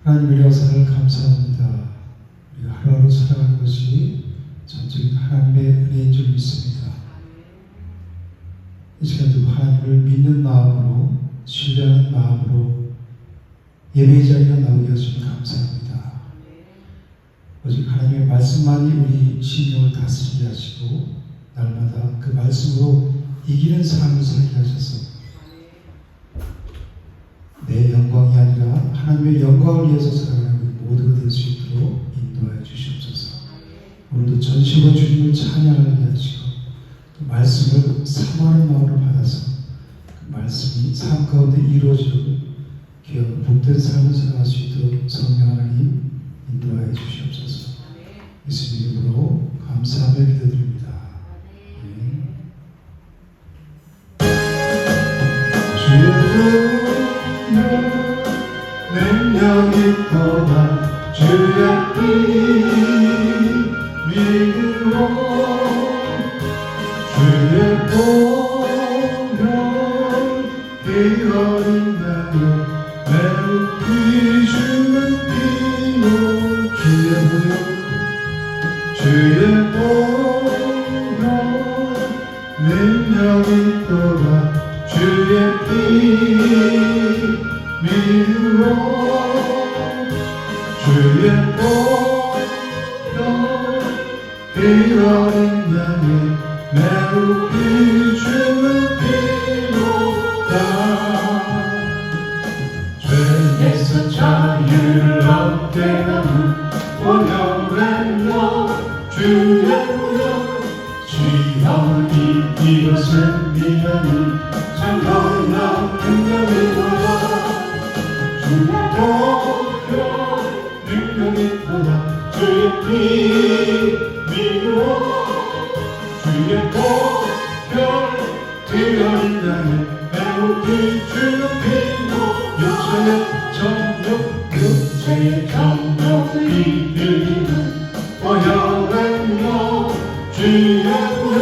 하나님의 역사를 감사합니다. 우리가 하루하루 살아가는 것이 전적인 하나님의 은혜인 줄 믿습니다. 이 시간도 하나님을 믿는 마음으로, 신뢰하는 마음으로 예배의 자리에 나오게 하시니 감사합니다. 오직 하나님의 말씀만이 우리 심령을 다스리게 하시고 날마다 그 말씀으로 이기는 삶을 살게 하셔서 내 영광이 아니라 하나님의 영광을 위해서 살아가는 모두가 될 수 있도록 인도하여 주시옵소서. 오늘도 전심으로 주님을 찬양하게 하시고 또 말씀을 사모하는 마음으로 받아서 그 말씀이 삶 가운데 이루어지고 귀하고 복된 삶을 살아갈 수 있도록 성령 하나님 인도하여 주시옵소서. 예수님 이름으로 감사하며 기도드립니다. 주의 능력이 떠나 주의 피 믿으로 주의 보혈 피 어린 나무 매우 귀주는 피로 주의 보혈 능력이 떠나 주의 피 믿으로 주의 보혈 피 어린 양의 매우 귀주는 피로다. 죄에서 자유를 얻게 하는 보혈의 주의 보혈 시험을 이기고 승리하는 참nor한 능력이로다. 주의 보혈 능력이 떠나 주의 피 믿으로 주의 보혈 피 어린 양의 매우 귀주는 피로 육체의 정욕을 이기는 보혈의 영 주의 보혈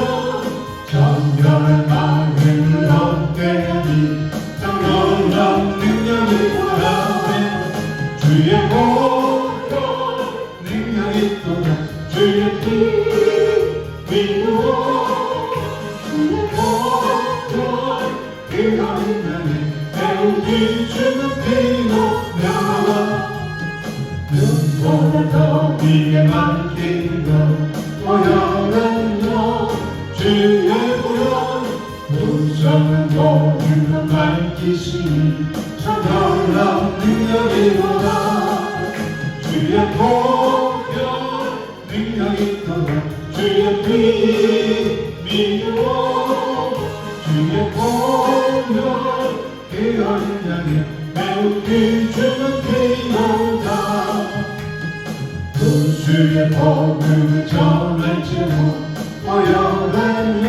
정결한 마음을 얻게 하니 정결한 능력이 떠나네. 주의 보혈 능력이 떠나 주의 피 믿으로 주의 보혈 피 어린 양의 매우 귀주는 피로 나와 눈보다 더 위에 맡기는 보혈의 영 주의 보혈 무성한 모든 밝히시니 참nor한 능력이로다. 주의 보혈 능력이 떠나 주의 피 믿으로 주의 보혈 피 어린 양의 매우 귀주는 피로다. 주의 복음을 전할 제목 보혈의 영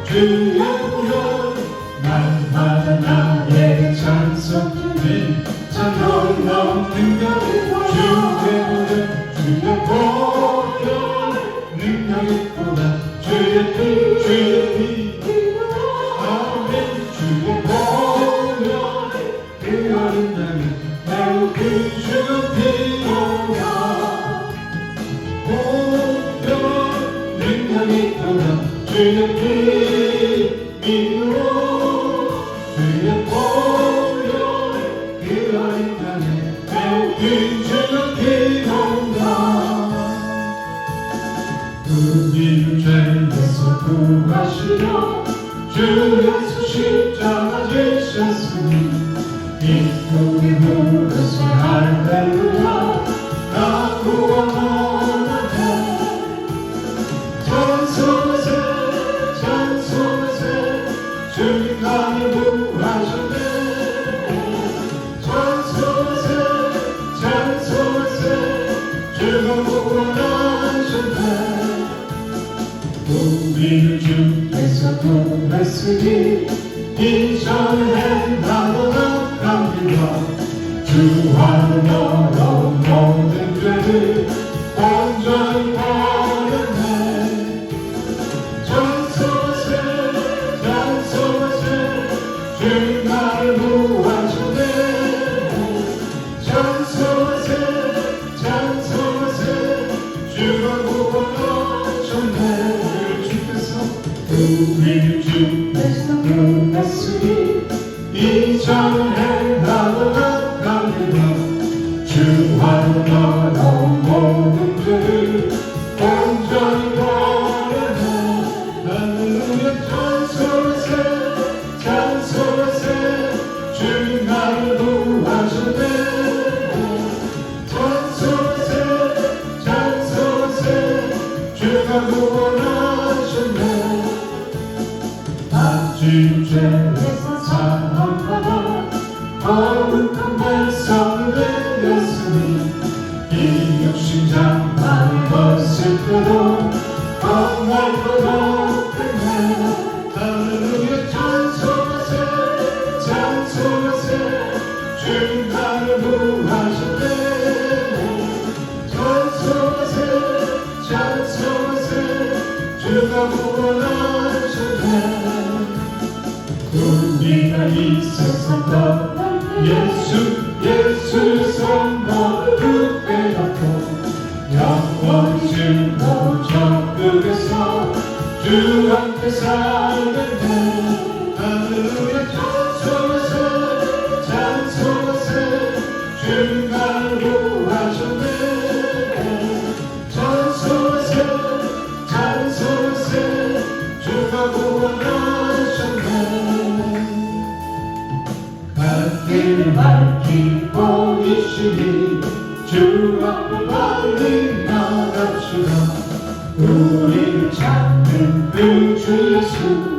주의 보혈 날마다 나에게 찬송하니 참nor한 능력이 주의 보혈 능력이 떠나 주의 피 아멘. 주의 보혈 피 어린 양의 매우 귀주는 피로다. 보혈 능력이 떠나 주의 피 믿으로 주의 보혈 피 어린 양의 매우 귀주는 피로다. 우리를 죄에서 구하시려 주 예수 십자가 지셨으니 기쁨이 부르세 할렐루야. 나 구원하네. 찬송하세 찬송하세 주님 나를 구하셨네. 찬송하세 찬송하세 주가 구원하셨네. 우리를 주께서 구했으니 이전에 행하던 악한 일과 주와는 어려운 모든 죄를 온전히 버렸네. 찬송하세 찬송하세 주님 나를 구하셨네. 찬송하세 주와는 너로 모든 죄를 온전히 버려내 할렐루야 찬송하세 찬송하세 주 나를 구하셨네 찬송하세 찬송하세 주가 구원하셨네 아직 죄에서 사함받아 거룩한 백성이 되었으니 이 육신장 많이 벗을 때도 건날 것 없겠네 할렐루야 찬송하세 찬송하세 주 나를 구하셨네 찬송하세 찬송하세 주가 구원하셨네 우리가 이 세상 떠날 때 예수의 손으로 그때 받고 영원히 주로 천국에서 주 함께 살겠네 할렐루야 찬송하세 찬송하세 주 나를 구하셨네 찬송하세 찬송하세 주가 구원하셨네 갈 길 밝히고 계시니 주 앞을 빨리 나갑시다 우리를 찾는 그 주 예수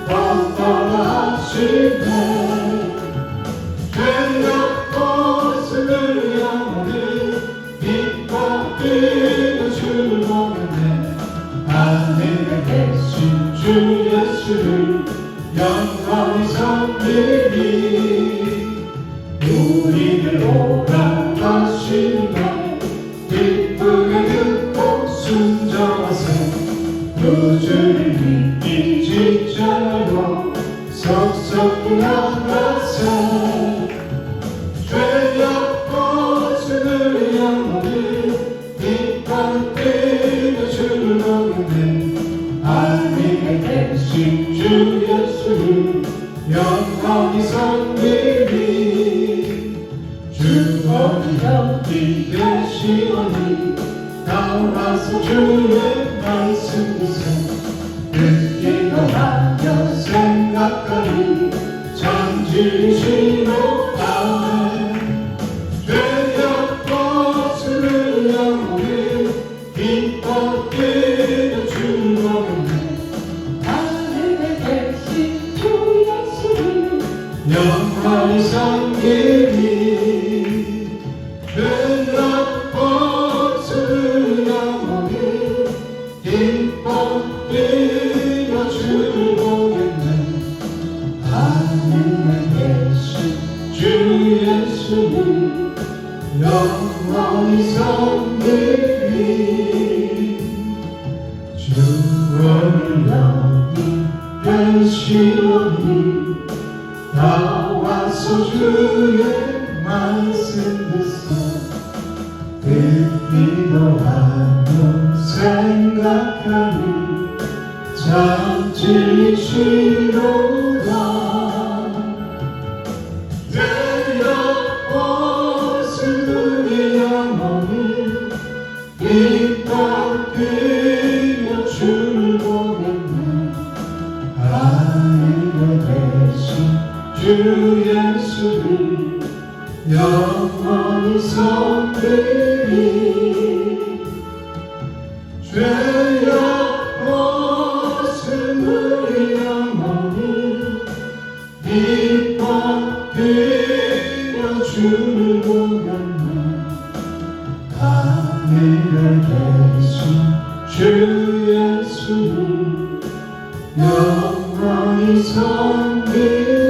번번하시네 죄였고 스물 영혼을 기뻐 뛰어 주를 보겠네 하늘에 계신 주 예수를 영원히 섬기리 우리를 오라 하시네 기쁘게 듣고 순종하세 그 주를 믿기 지지 말고 속속히 나가세 죄였고 스물 영혼을 기뻐 뛰어 주를 보겠네 하늘에 계신 주 예수를 영원히 섬기리 주 어디 여기 계시오니 나와서 주의 말씀 듣세 듣기도 하며 생각하니 참 진실로 아멘 죄였고 스물 영혼을 기뻐 뛰어 주를 보겠네 하늘에 계신 주 예수를 영원히 섬기리 죄였고 스물 영혼을 기뻐 뛰어 주를 보겠네 하늘에 계신 주 예수를 영원히 섬기리 주 오늘 여기 계시오니 나와서 주의 말씀 듣세 듣기도 하며 생각하니 참 진실로다 죄였고 스물 영혼을 기뻐 뛰어 주를 보겠네 하늘에 계신 주 예수를 영원히 섬기리 죄였고 스물 영혼을 기뻐 뛰어 주를 보겠네 하늘에 계신 주 예수를 영원히 섬기리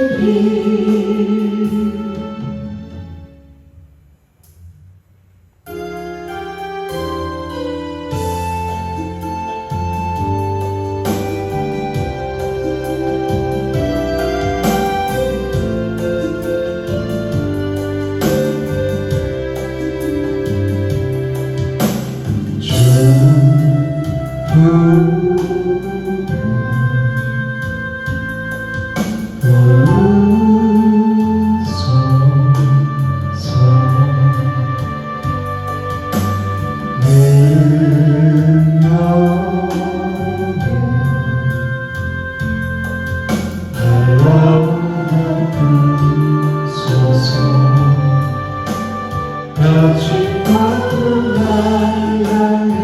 거친 마음 날 향해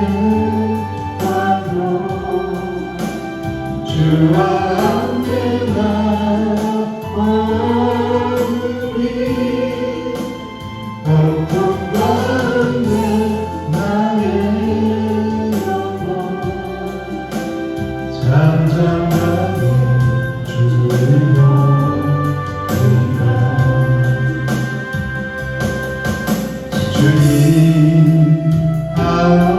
와도 주와 함께 나아오니 고통 가운데 나의 영혼 잠잠하게 주를 보리라. 주님 하나님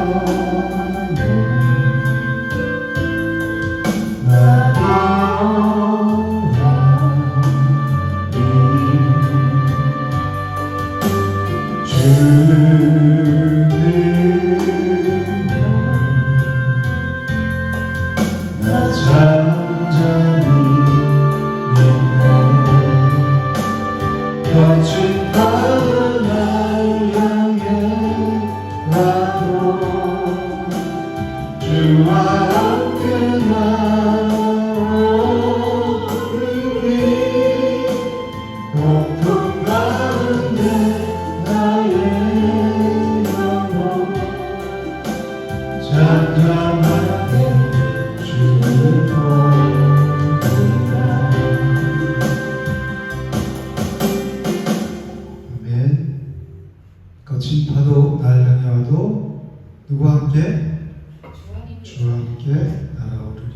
나 잠잠히 믿네 거친 바다 날 향해 와도 주와 함께 나오니 고통 가운데 나의 영혼 잠잠하게 주를 보리라. 아멘. 거친 파도 날 향해 와도 누구와 함께? 주와 함께 날아오르리.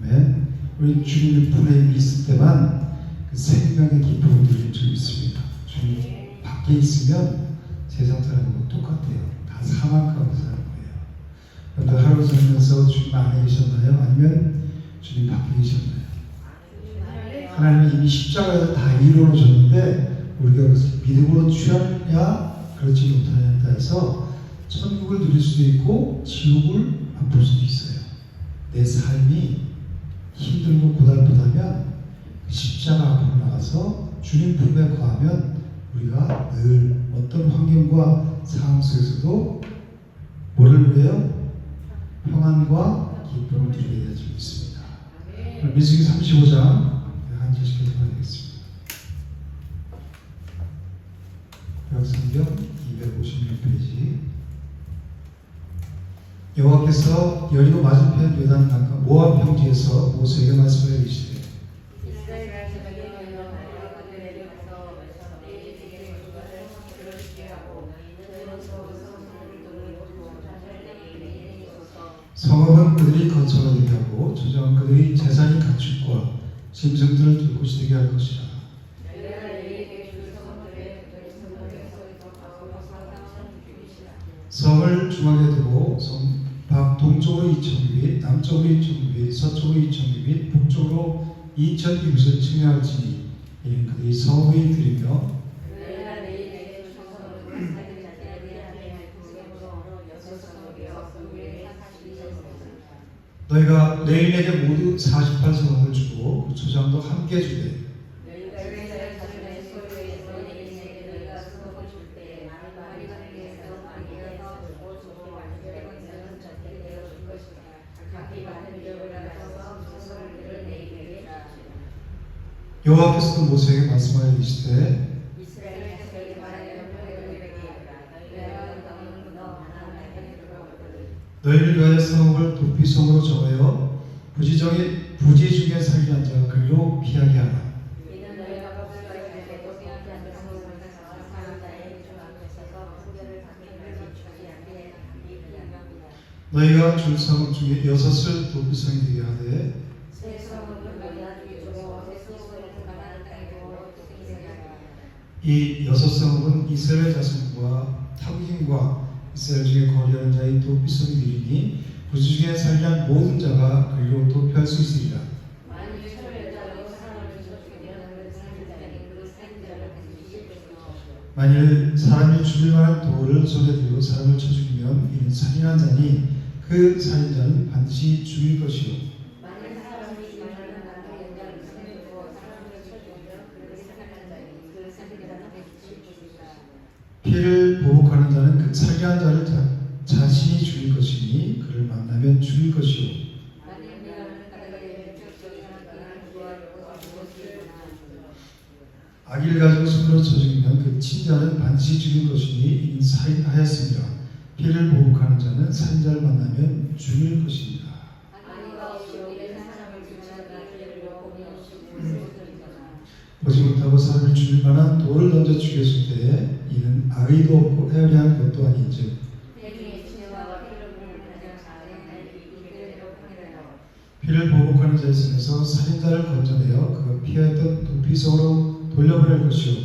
아멘. 우리 주님의 품에 있을 때만 그 생명의 기쁨을 누릴 줄 믿습니다. 주님 밖에 있으면 세상 사람하고 똑같아요. 다 사망 가운데 사는 거예요. 여러분들 하루 살면서 주님 안에 계셨나요? 아니면 주님 밖에 계셨나요? 하나님은 이미 십자가에서 다 이루어졌는데 우리가 그것을 믿음으로 취하느냐 그렇지 못하느냐에 따라서 천국을 누릴 수도 있고 지옥을 맛볼 수도 있어요. 내 삶이 힘들고 고달프다면 그 십자가 앞으로 나가서 주님 품에 거하면 우리가 늘 어떤 환경과 상황 속에서도 뭐를 누려요? 평안과 기쁨을 누리게 될 줄 믿습니다. 민수기 35장 한 절씩 읽어야 되겠습니다. 구약성경 256페이지. 여호와께서 여리고 맞은편 요단 강가 모압 평지에서 모세에게 말씀하여 이르시되 성읍은 그들이 거처가 되게 하고 조정은 그들의 재산이 가축과 짐승들을 둘 곳이 되게 할 것이라. 성을 중앙에 두고 성 밖 동쪽으로 2,000규빗, 남쪽으로 2,000규빗, 서쪽으로 2,000규빗, 북쪽으로 2,000규빗을 측량할지니 이는 그들이 성을 드리며 너희가 레인에게 모두 48성을 주고 그 초장도 함께 주되 여호와께서도 모세에게 말씀하여 이르시되 너희를 위하여 성읍을 도피성으로 정하여 부지 중에 살게 자 그리로 피하게 하라. 너희가 줄 성읍 중에 6을 도피성이 되게 하되 이 6성읍은 이스라엘 자손과 타국인과 이스라엘 중에 거리하는 자의 도피성이 되리니 부지 중에 살려한 모든 자가 그리로 도피할 수 있으리라. 만일 사람이 죽일 만한 돌을 손에 들고 사람을 쳐 죽이면 이는 살인한 자니 그 살인자는 반드시 죽일 것이요 피를 보복하는 자는 그 살인한 자를 자신이 죽일 것이니 그를 만나면 죽일 것이요 아기를 가지고 손으로 쳐 죽이면 그 친자는 반드시 죽인 것이니 이는 살인하였으며 피를 보복하는 자는 살인자를 만나면 죽일 것입니다. 보지 못하고 사람을 죽일 만한 돌을 던져 죽였을 때에 이는 악의도 없고 헤아려한 것도 아닌즉 피를 보복하는 자의 손에서 살인자를 건져내어 그가 피하였던 도피성으로 돌려보낼 것이요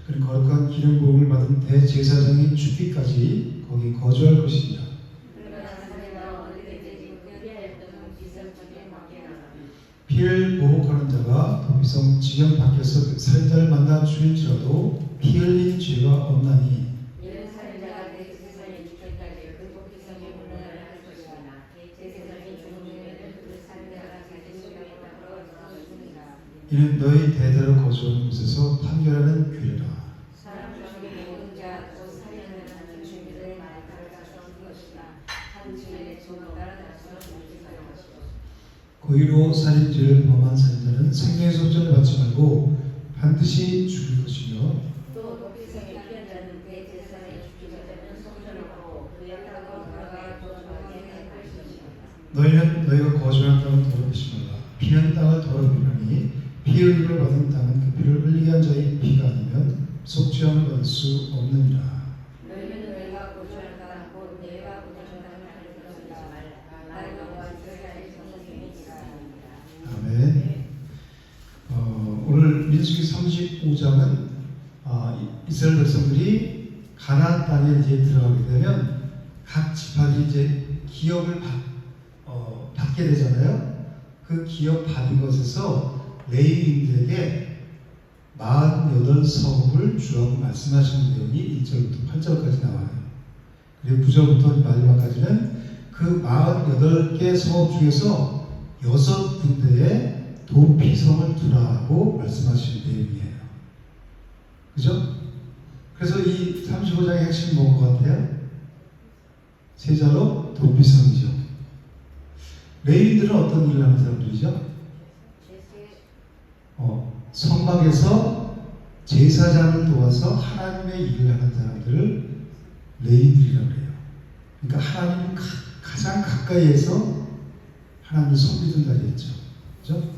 그는 거룩한 기름 부음을 받은 대제사장이 죽기까지 거기 거주할 것입니다. 피를 보복하는 자가 도피성 지경 밖에서 살인자를 만나 죽일지라도 피 흘린 죄가 없나니 이는 너희 대대로 거주하는 곳에서 판결하는 규례라. 고의로 살인죄를 범한 살인자는 생명의 속죄를 받지 말고 반드시 죽일 것이며 너희는 너희가 거주하는 땅을 더럽히지 말라. 피는 땅을 더럽히느니 피 흘림을 받은 땅은 그 피를 흘리게 한 자의 피가 아니면 속죄함을 받을 수 없느니라. 아멘. 오늘 민수기 35장은 이스라엘 백성들이 가나안 땅에 이제 들어가게 되면 각 지파들이 이제 기업을 받게 되잖아요. 그 기업 받은 것에서 레위인들에게 48서국을 주라고 말씀하시는 내용이 1절부터 8절까지 나와요. 그리고 9절부터 마지막까지는 그 48개 서국 중에서 6군데에 도피성을 두라고 말씀하시는 내용이에요. 그죠? 그래서 이 35장의 핵심이 뭔 것 같아요? 세자로 도피성이죠. 레위인들은 어떤 일을 하는 사람들이죠? 성막에서 제사장을 도와서 하나님의 일을 하는 사람들을 레위인들이라고 해요. 그러니까 하나님 가장 가까이에서 하나님을 섬기던 자리였죠. 그죠?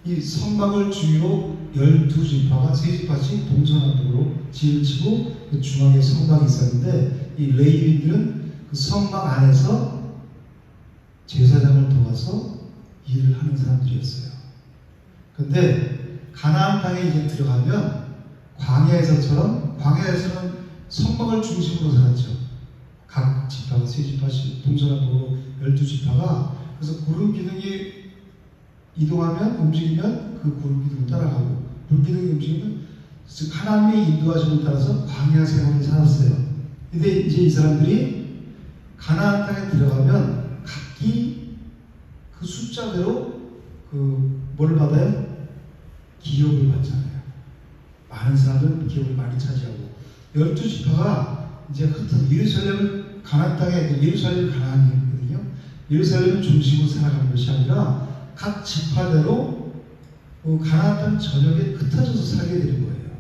이 성막을 주위로 12지파가 3지파씩 동서남북으로 지을 치고 그 중앙에 성막이 있었는데 이 레위인들은 그 성막 안에서 제사장을 도와서 일을 하는 사람들이었어요. 근데 가나안 땅에 이제 들어가면 광야에서는 성막을 중심으로 살았죠. 각 지파가 3지파씩 동서남북으로 12지파가 그래서 구름 기둥이 이동하면 움직이면 그 구름 기둥을 따라가고 불 기둥이 움직이면 즉 하나님의 인도하심을 따라서 광야 생활을 살았어요. 근데 이제 이 사람들이 가나안 땅에 들어가면 각기 그 숫자대로 뭘 받아요? 기업을 받잖아요. 많은 사람들은 기업을 많이 차지하고 12지파가 이제 흩은 예루살렘을 가나안 땅에 예루살렘이 가나안이거든요. 예루살렘을 중심으로 살아가는 것이 아니라 각 지파대로 가나안 땅 전역에 흩어져서 살게 되는 거예요.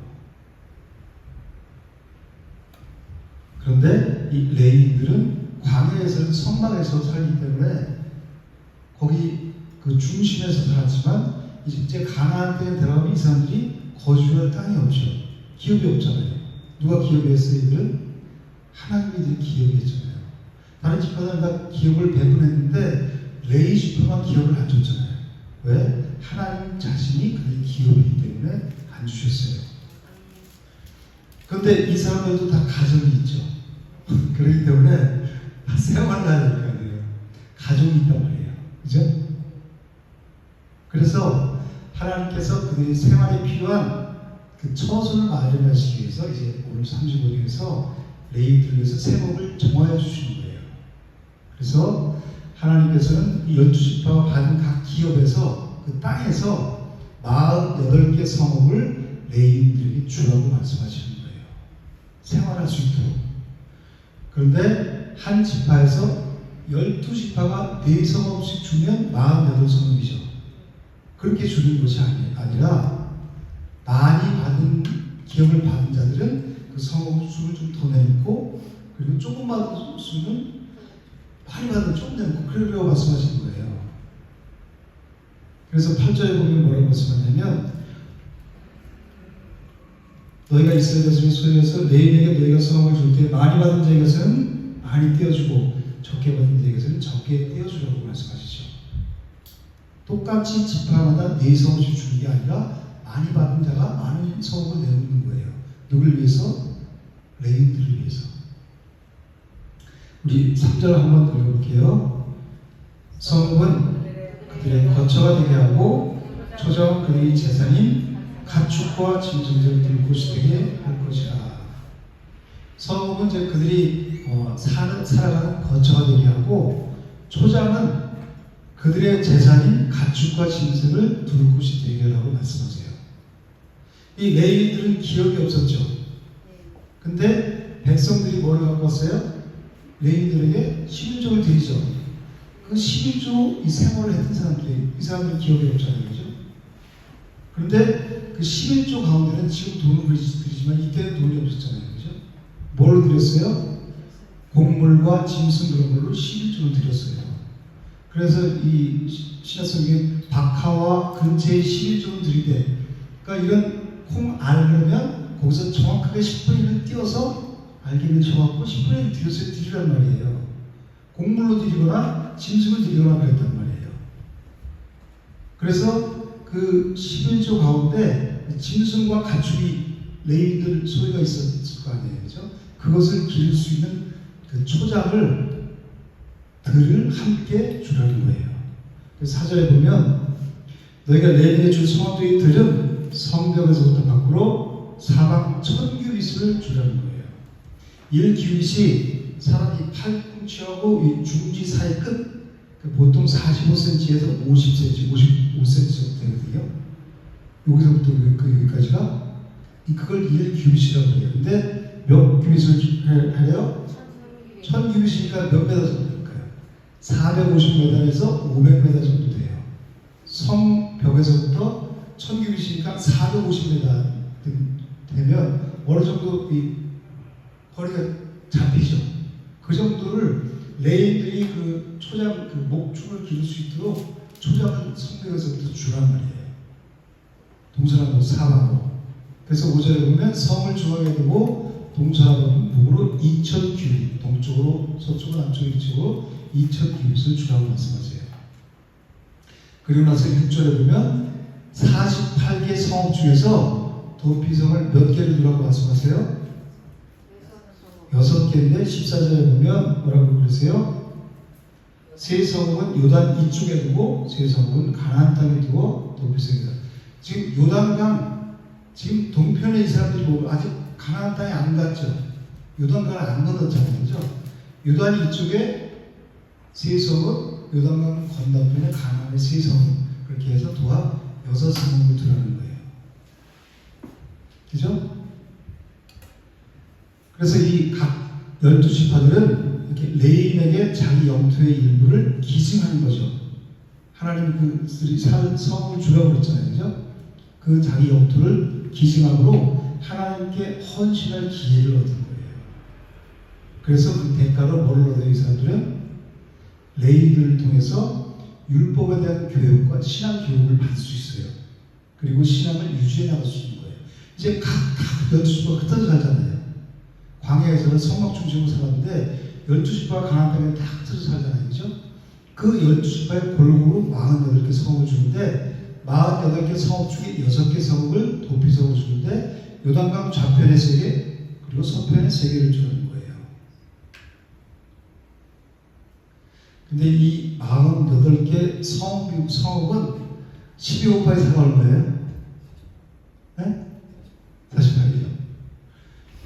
그런데 이 레위인들은 광야에서 성막에서 살기 때문에 거기 그 중심에서 살았지만 이제 가나안 땅에 들어가면 이 사람들이 거주할 땅이 없죠. 기업이 없잖아요. 누가 기업이 했어요? 이들은 하나님이 기업이 했잖아요. 다른 지파들은 다 기업을 배분했는데 레위 지파만 기업을 안 줬잖아요. 왜? 하나님 자신이 그들의 기업이기 때문에 안 주셨어요. 그런데 이 사람들도 다 가정이 있죠. 그렇기 때문에 다 생활을 해야 될 거 아니에요. 가정이 있단 말이에요. 그죠? 그래서 하나님께서 그들의 생활에 필요한 그 처소를 마련하시기 위해서 이제 오늘 35장에서 레위인들을 위해서 세목을 정하여 주시는 거예요. 그래서 하나님께서는 이 12지파가 받은 각 기업에서 그 땅에서 48개 성읍을 레위인들에게 주라고 말씀하시는 거예요. 생활할 수 있도록. 그런데 한 지파에서 12지파가 4성읍씩 주면 48성읍이죠. 그렇게 주는 것이 아니라 많이 받은 기업을 받은 자들은 그 성읍 수를 좀 더 내놓고, 그리고 조금 받은 수는 많이 받은 좀 내놓고, 그러려고 말씀하시는 거예요. 그래서 8절에 보면 뭐라고 말씀하냐면, 너희가 이스라엘 자손의 소유에서 레위에게 너희가 성읍을 줄 때 많이 받은 자의 것은 많이 떼어주고 적게 받은 자의 것은 적게 떼어주라고 말씀하시죠. 똑같이 지파마다 네 성읍을 주는 게 아니라 많이 받은 자가 많은 성읍을 내놓는 거예요. 누굴 위해서? 레위인들을 위해서. 우리 3절 한번 읽어볼게요. 성읍은 그들의 거처가 되게 하고 초정 그들의 재산인 가축과 짐승들을 들 곳이 되게 할 것이라. 성읍은 이제 그들이 살아가는 거처가 되게 하고, 초장은 그들의 재산인 가축과 짐승을 둘 곳이 되게 하라고 말씀하세요. 이 레위인들은 기업이 없었죠. 근데 백성들이 뭐를 갖고 왔어요? 레위인들에게 11조를 드리죠. 그 11조 이 생활을 했던 사람들이, 이 사람들은 기업이 없잖아요. 그죠? 그런데 그 11조 가운데는 지금 돈을 드리지만 이때는 돈이 없었잖아요. 그죠? 뭘 드렸어요? 곡물과 짐승 그런 걸로 11조를 드렸어요. 그래서 이 신약성경에 박하와 근처에 11조를 드리되, 그러니까 이런 콩 알려면 거기서 정확하게 10분의 1을 띄어서 알기를 쳐갖고 10분의 1을 드리란 말이에요. 곡물로 드리거나 짐승을 드리거나 그랬단 말이에요. 그래서 그 11조 가운데 짐승과 가축이 레위인들 소유가 있었을 거 아니에요. 그죠? 그것을 기를 수 있는 그 초장을 들을 함께 주라는 거예요. 그래서 4절에 보면 너희가 레위인에게 줄 성읍들의 들은 성벽에서부터 밖으로 사방 1000규빗을 주라는 거예요. 1규빗이 사람이 팔꿈치하고 이 중지 사이 끝, 보통 45cm에서 50cm, 55cm 되거든요. 여기서부터 여기까지가 그걸 1규빗이라고 해요. 근데 몇 규빗을 하래요? 1000규빗이니까 몇 메다 정도 될까요? 450m에서 500m 정도 돼요. 성벽에서부터 1000규빗이니까 450m 되면 어느 정도 이 거리가 잡히죠. 그 정도를 레위인들이 그 초장, 그 목축을 기를 수 있도록 초장을 성벽에서부터 주란 말이에요. 동서남북 사방으로. 그래서 5절에 보면 성을 중앙에 두고 동서남북으로 2000규빗, 동쪽으로, 서쪽으로, 남쪽으로, 이쪽으로 2000규빗을 주라고 말씀하세요. 그리고 나서 6절에 보면 48개 성읍 중에서 도피성을 몇 개를 두라고 말씀하세요? 6개인데 14절에 보면 뭐라고 그러세요? 세 성읍은 요단 이쪽에 두고 세 성읍은 가나안 땅에 두고 도피성이다. 지금 요단강, 지금 동편에 이 사람들이 뭐 아직 가나안 땅에 안 갔죠. 요단강을 안 건넜잖아요. 그죠? 요단 이쪽에 세 성읍, 요단강 건너편에 가나안의 세 성읍, 그렇게 해서 도합 6성읍을 두라는 거예요. 그죠? 그래서 이 각 12지파들은 이렇게 레위인에게 자기 영토의 일부를 기증하는 거죠. 하나님 그들이 성을 주라고 그랬잖아요. 그죠? 그 자기 영토를 기증함으로 하나님께 헌신할 기회를 얻은 거예요. 그래서 그 대가로 뭐를 얻어요? 이 사람들은 레위인들을 통해서 율법에 대한 교육과 신앙 교육을 받을 수 있어요. 그리고 신앙을 유지해 나갈 수 있는 거예요. 이제 각 12지파가 흩어져 살잖아요. 광야에서는 성막 중심으로 살았는데 12지파가 가나안 땅에 다 흩어져 살잖아요. 그죠? 그 12지파의 골고루 48개 성읍을 주는데 48개 성읍 중에 6개 성읍을 도피성으로 주는데 요단강 좌편에 3개 그리고 서편에 3개를 주는 거예요. 근데 이 48개 성읍은 12호파의 사가 얼마예요? 네? 48이죠.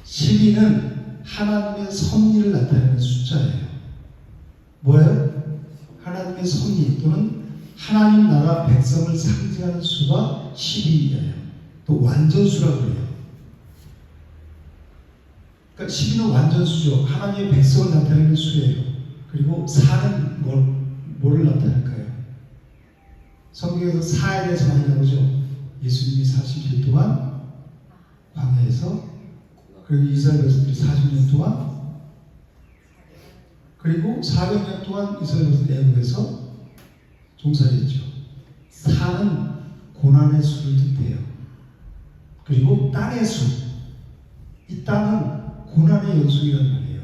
12는 하나님의 섭리를 나타내는 숫자예요. 뭐예요? 하나님의 섭리 또는 하나님 나라 백성을 상징하는 수가 12예요. 또 완전수라고 해요. 그러니까 12는 완전수죠. 하나님의 백성을 나타내는 수예요. 그리고 4는 뭐를 나타낼까요? 성경에서 4에 대해서 많이 나오죠. 예수님이 40일 동안 광야에서, 그리고 이스라엘 백성들이 40년 동안, 그리고 400년 동안 이스라엘 백성들이 애굽에서 종살이했죠. 산은 고난의 수를 뜻해요. 그리고 땅의 수, 이 땅은 고난의 연속이란 말이에요.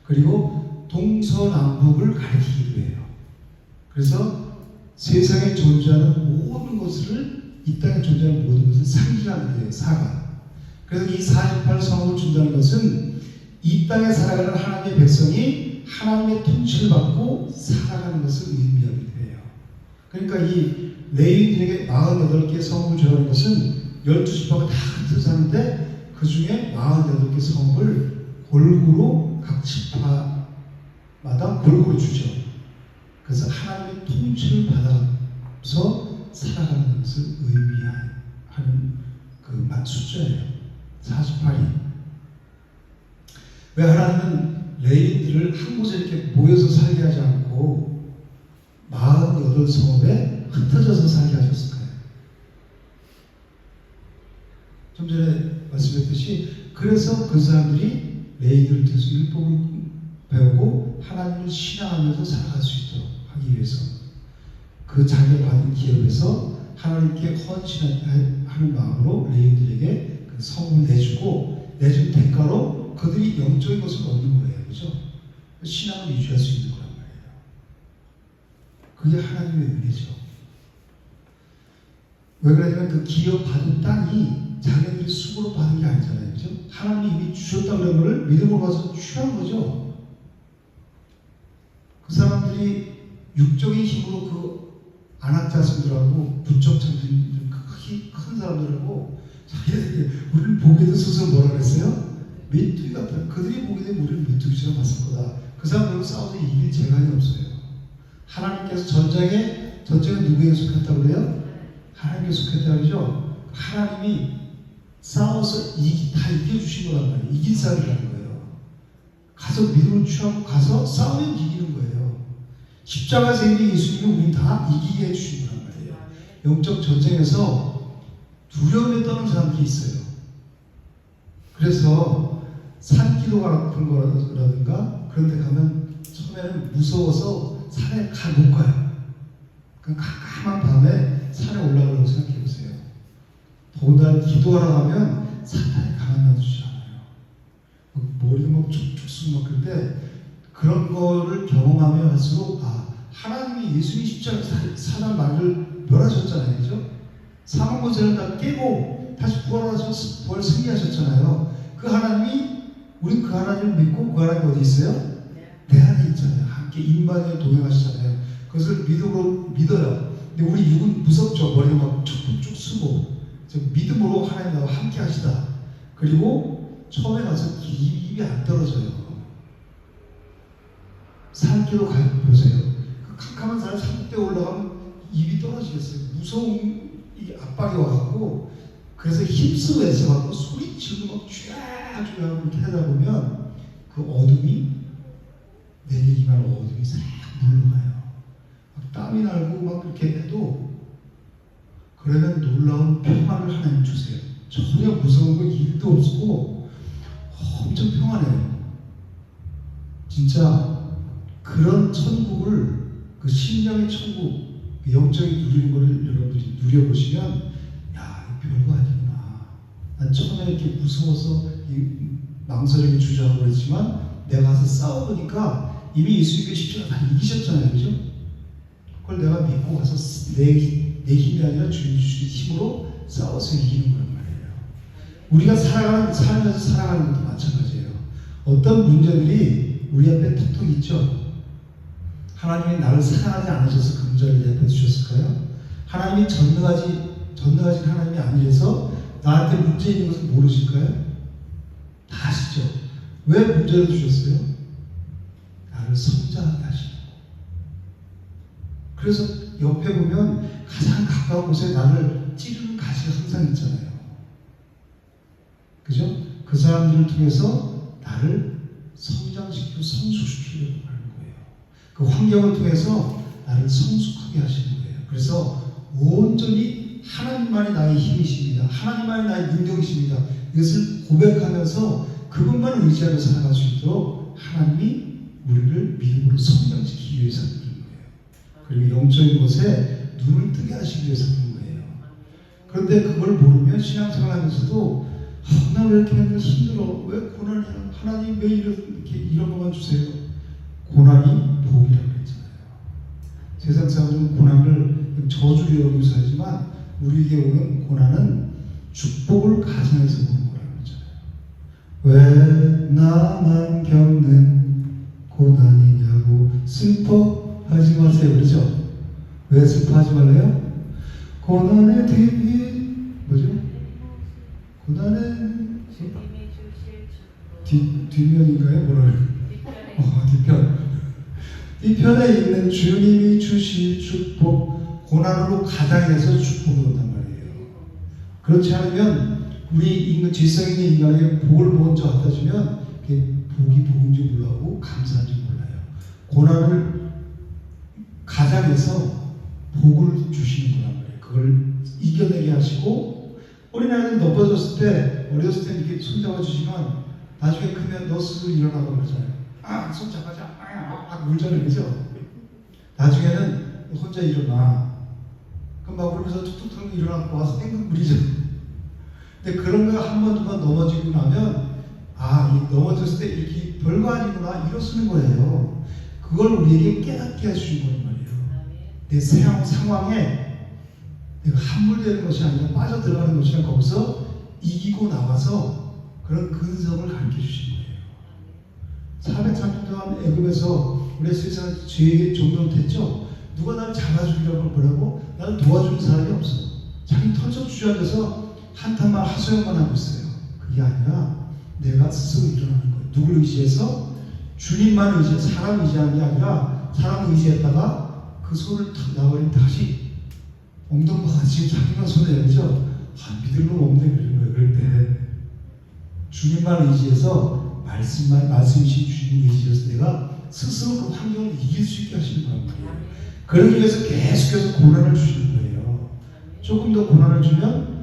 그리고 동서남북을 가리키기도 해요. 그래서 세상에 존재하는 모든 것을, 이 땅에 존재하는 모든 것을 상징하는 거예요. 사가. 그래서 이 48성을 준다는 것은 이 땅에 살아가는 하나님의 백성이 하나님의 통치를 받고 살아가는 것을 의미하기도 해요. 그러니까 이 레위인들에게 48개 성읍을 주라는 것은 12지파가 다 흩어져 사는데 그 중에 48개 성읍을 골고루 각 지파마다 골고루 주죠. 그래서 하나님의 통치를 받아서 살아가는 것을 의미하는 그 숫자예요. 48이. 왜 하나님은 레위인들을 한 곳에 이렇게 모여서 살게 하지 않고 48성읍에 흩어져서 살게 하셨을까요? 좀 전에 말씀했듯이 그래서 그 사람들이 레위인들을 통해서 율법을 배우고 하나님을 신앙하면서 살아갈 수 있도록 하기 위해서 그 자기가 받은 기업에서 하나님께 헌신하는 마음으로 레위인들에게 그 성을 내주고 내준 대가로 그들이 영적인 것을 얻는 거예요. 그죠? 신앙을 유지할 수 있는 거란 말이에요. 그게 하나님의 은혜죠. 왜 그러냐면 그 기업 받은 땅이 자기들이 수고로 받은 게 아니잖아요. 그죠? 하나님이 이미 주셨다는 것을 믿음으로 가서 취한 거죠. 그 사람들이 육적인 힘으로 그 안악자손들하고 부쩍장들 큰 사람들하고 자기들이 우리를 보기에도 스스로 뭐라 그랬어요? 메뚜기 같다. 그들이 보기에도 우리를 메뚜기처럼 봤을 거다. 그 사람들은 싸워서 이길 재간이 없어요. 하나님께서 전쟁에 누구에게 속했다고 그래요? 하나님께 속했다고 그러죠? 하나님이 싸워서 다 이겨주신 거란 말이에요. 이긴 싸움이라는 거예요. 가서 믿음을 취하고 가서 싸우면 이기는 거예요. 십자가에서 이긴 예수님은 우리 다 이기게 해주신 거란 말이에요. 영적 전쟁에서 두려움에 떠는 사람들이 있어요. 그래서 산기도 같은 거라든가 그런 데 가면 처음에는 무서워서 산에 못 가요. 그 깜깜한 밤에 산에 올라가려고 생각해 보세요. 더군다나 기도하러 가면 사탄이 가만 놔두지 않아요. 머리가 막 쭉쭉 막 그런데 그런 거를 경험하면 할수록 하나님이 예수님 십자가에서 사단 말을 멸하셨잖아요. 그죠? 사망 권세를 다 깨고 다시 부활하셔서 부활 승리하셨잖아요. 그 하나님이 우린 그 하나님을 믿고 그 하나님 어디 있어요? 내 안에 있잖아요. 함께 임마누엘 동행하시잖아요. 그것을 믿음으로 믿어요. 근데 우리 육은 무섭죠. 머리가 막 쭉쭉 쓰고 믿음으로 하나님 나와 함께 하시다. 그리고 처음에 가서 입이 안 떨어져요. 산길로 보세요. 그 캄캄한 산을 산꼭대 올라가면 입이 떨어지겠어요. 무서운 이 압박이 와갖고 그래서 힘쓰고 애써갖고 소리치고 막 쥐야쥐야 이렇게 하다 보면 그 어둠이 내리기만 어둠이 싹 물러가요. 막 땀이 나고 막 그렇게 해도 그러면 놀라운 평안을 하나님 주세요. 전혀 무서운 거 일도 없고 엄청 평안해요. 진짜 그런 천국을 그 심령의 천국 영적인 누리는 거를 여러분들이 누려보시면 별거 아니구나. 난 처음에 이렇게 무서워서 망설임이 주저하고 그랬지만 내가 가서 싸워보니까 이미 예수님께 십자가 다 이기셨잖아요. 그죠? 그걸 내가 믿고 가서 내 힘이 아니라 주님 주신 힘으로 싸워서 이기는 거란 말이에요. 우리가 살면서 살아가는 것도 마찬가지예요. 어떤 문제들이 우리 앞에 톡톡 있죠. 하나님이 나를 사랑하지 않으셔서 그 문제를 내 앞에 주셨을까요? 하나님이 전능하신 하나님이 아니라서 나한테 문제 있는 것을 모르실까요? 다 아시죠? 왜 문제를 주셨어요? 나를 성장하게 하시려고. 그래서 옆에 보면 가장 가까운 곳에 나를 찌르는 가시가 항상 있잖아요. 그죠? 그 사람들을 통해서 나를 성장시키고 성숙시키려고 하는 거예요. 그 환경을 통해서 나를 성숙하게 하시는 거예요. 그래서 온전히 하나님만이 나의 힘이십니다. 하나님만이 나의 능력이십니다. 이것을 고백하면서 그분만 의지하며 살아갈 수 있도록 하나님이 우리를 믿음으로 성장시키기 위해서 그런 거예요. 그리고 영적인 것에 눈을 뜨게 하시기 위해서 그런 거예요. 그런데 그걸 모르면 신앙생활 하면서도 나 왜 이렇게 맨날 힘들어? 왜 고난이야? 하나님 왜 이런 것만 주세요? 고난이 복이라고 했잖아요. 세상 사람들은 고난을 저주로 여기면서 하지만 우리에게 오는 고난은 축복을 가정해서 오는 거라고 했잖아요. 왜 나만 겪는 고난이냐고 슬퍼하지 마세요. 그렇죠? 왜 슬퍼하지 말래요? 고난의 뒤 뭐죠? 고난의 뒷면인가요? 뭐라요? 뒤편에 있는 주님이 주실 축복, 고난으로 가장해서 축복이 온단 말이에요. 그렇지 않으면 우리 인간, 질서 있는 인간에게 복을 먼저 갖다 주면 복이 복인지 몰라고 감사한지 몰라요. 고난을 가장해서 복을 주시는 거란 말이에요. 그걸 이겨내게 하시고, 어린아이들 넘어졌을 때, 어렸을 때 이렇게 손잡아주지만 나중에 크면 너 스스로 일어나고 그러잖아요. 손잡아자. 물잖아요. 그죠? 나중에는 혼자 일어나. 그럼 막 그러면서 툭툭 일어나고 와서 땡글 부리죠. 근데 그런 거 한 번, 두 번 넘어지고 나면 이 넘어졌을 때 이렇게 별거 아니구나 이러 쓰는 거예요. 그걸 우리에게 깨닫게 해주신 거란 말이에요. 내 상황에 내가 함몰되는 것이 아니라 빠져들어가는 것이 아니라 거기서 이기고 나와서 그런 근성을 가르쳐 주신 거예요. 430년 동안 애굽에서 우리 세상 죄에게 종노릇했죠. 누가 나를 잡아주려고 뭐라고 나를 도와주는 사람이 없어. 자기 털썩 주저앉아서 한탄만 하소연만 하고 있어요. 그게 아니라 내가 스스로 일어나는 거예요. 누굴 의지해서? 주님만 의지해서 사람 의지하는 게 아니라 사람 의지했다가 그 손을 탁 놔버리면 다시 엉덩방아지 자기만 손에 열죠. 믿을 놈 없네 그런 거예요. 그럴 때 주님만 의지해서 말씀이신 주님 의지해서 내가 스스로 그 환경을 이길 수 있게 하시는 거란 말이에요. 그러기 위해서 계속해서 고난을 주시는 거예요. 조금 더 고난을 주면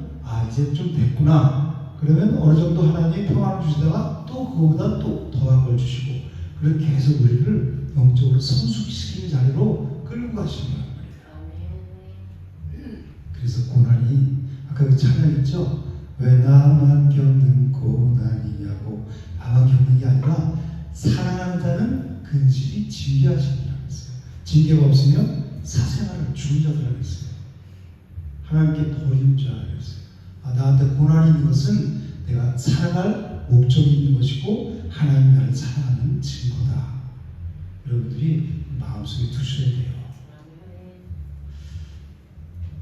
이제 좀 됐구나. 그러면 어느 정도 하나님이 평안을 주시다가 또 그거보다 또 더한 걸 주시고 그렇게 계속 우리를 영적으로 성숙시키는 자리로 끌고 가시는 거란 말이에요. 그래서 고난이 아까 그 찬양 있죠? 왜 나만 겪는 고난이냐고. 나만 겪는 게 아니라 사랑하는 자는 근실이 징계하시니라고 했어요. 징계가 없으면 사생활을 죽은 자들이라고 했어요. 하나님께 버린 자라고 했어요. 나한테 고난이 있는 것은 내가 살아갈 목적이 있는 것이고 하나님 나를 사랑하는 증거다. 여러분들이 마음속에 두셔야 돼요.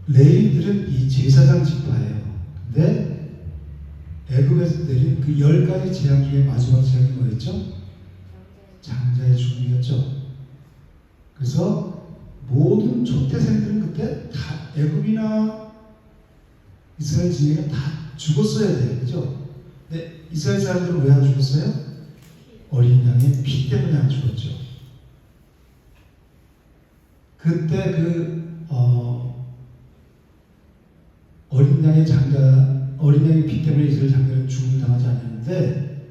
레위인들은 이 제사장 지파예요. 근데 애굽에서 내린 그 10가지 재앙 중에 마지막 재앙이 뭐였죠? 장자의 죽음이었죠. 그래서 모든 족대생들은 그때 다 애굽이나 이스라엘 진영에 다 죽었어야 돼요. 그죠? 근데 이스라엘 사람들은 왜 안 죽었어요? 어린 양의 피 때문에 안 죽었죠. 그때 어린 양의 피 때문에 이스라엘 장자는 죽음을 당하지 않았는데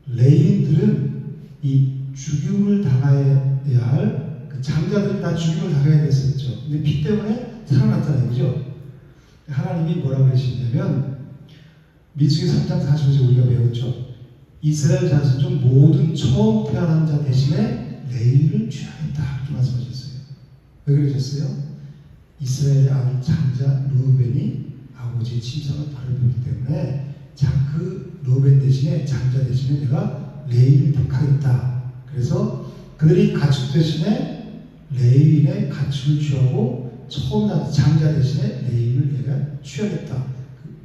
레위인들은 이 죽임을 당해야 할 그 장자들은 다 죽임을 당해야 됐었죠. 근데 피 때문에 살아났다는 거죠. 하나님이 뭐라고 그러시냐면 민수기 3장 45절 우리가 배웠죠. 이스라엘 자손 중 모든 처음 태어난 자 대신에 레위를 취하겠다 이렇게 말씀하셨어요. 왜 그러셨어요? 이스라엘의 아들 장자 르우벤이 아버지의 침상을 바르기 때문에 그 르우벤 대신에 장자 대신에 내가 레위를 택하겠다. 그래서 그들이 가축 대신에 레위인의 가축을 취하고 처음 난 장자 대신에 레위를 내가 취하겠다.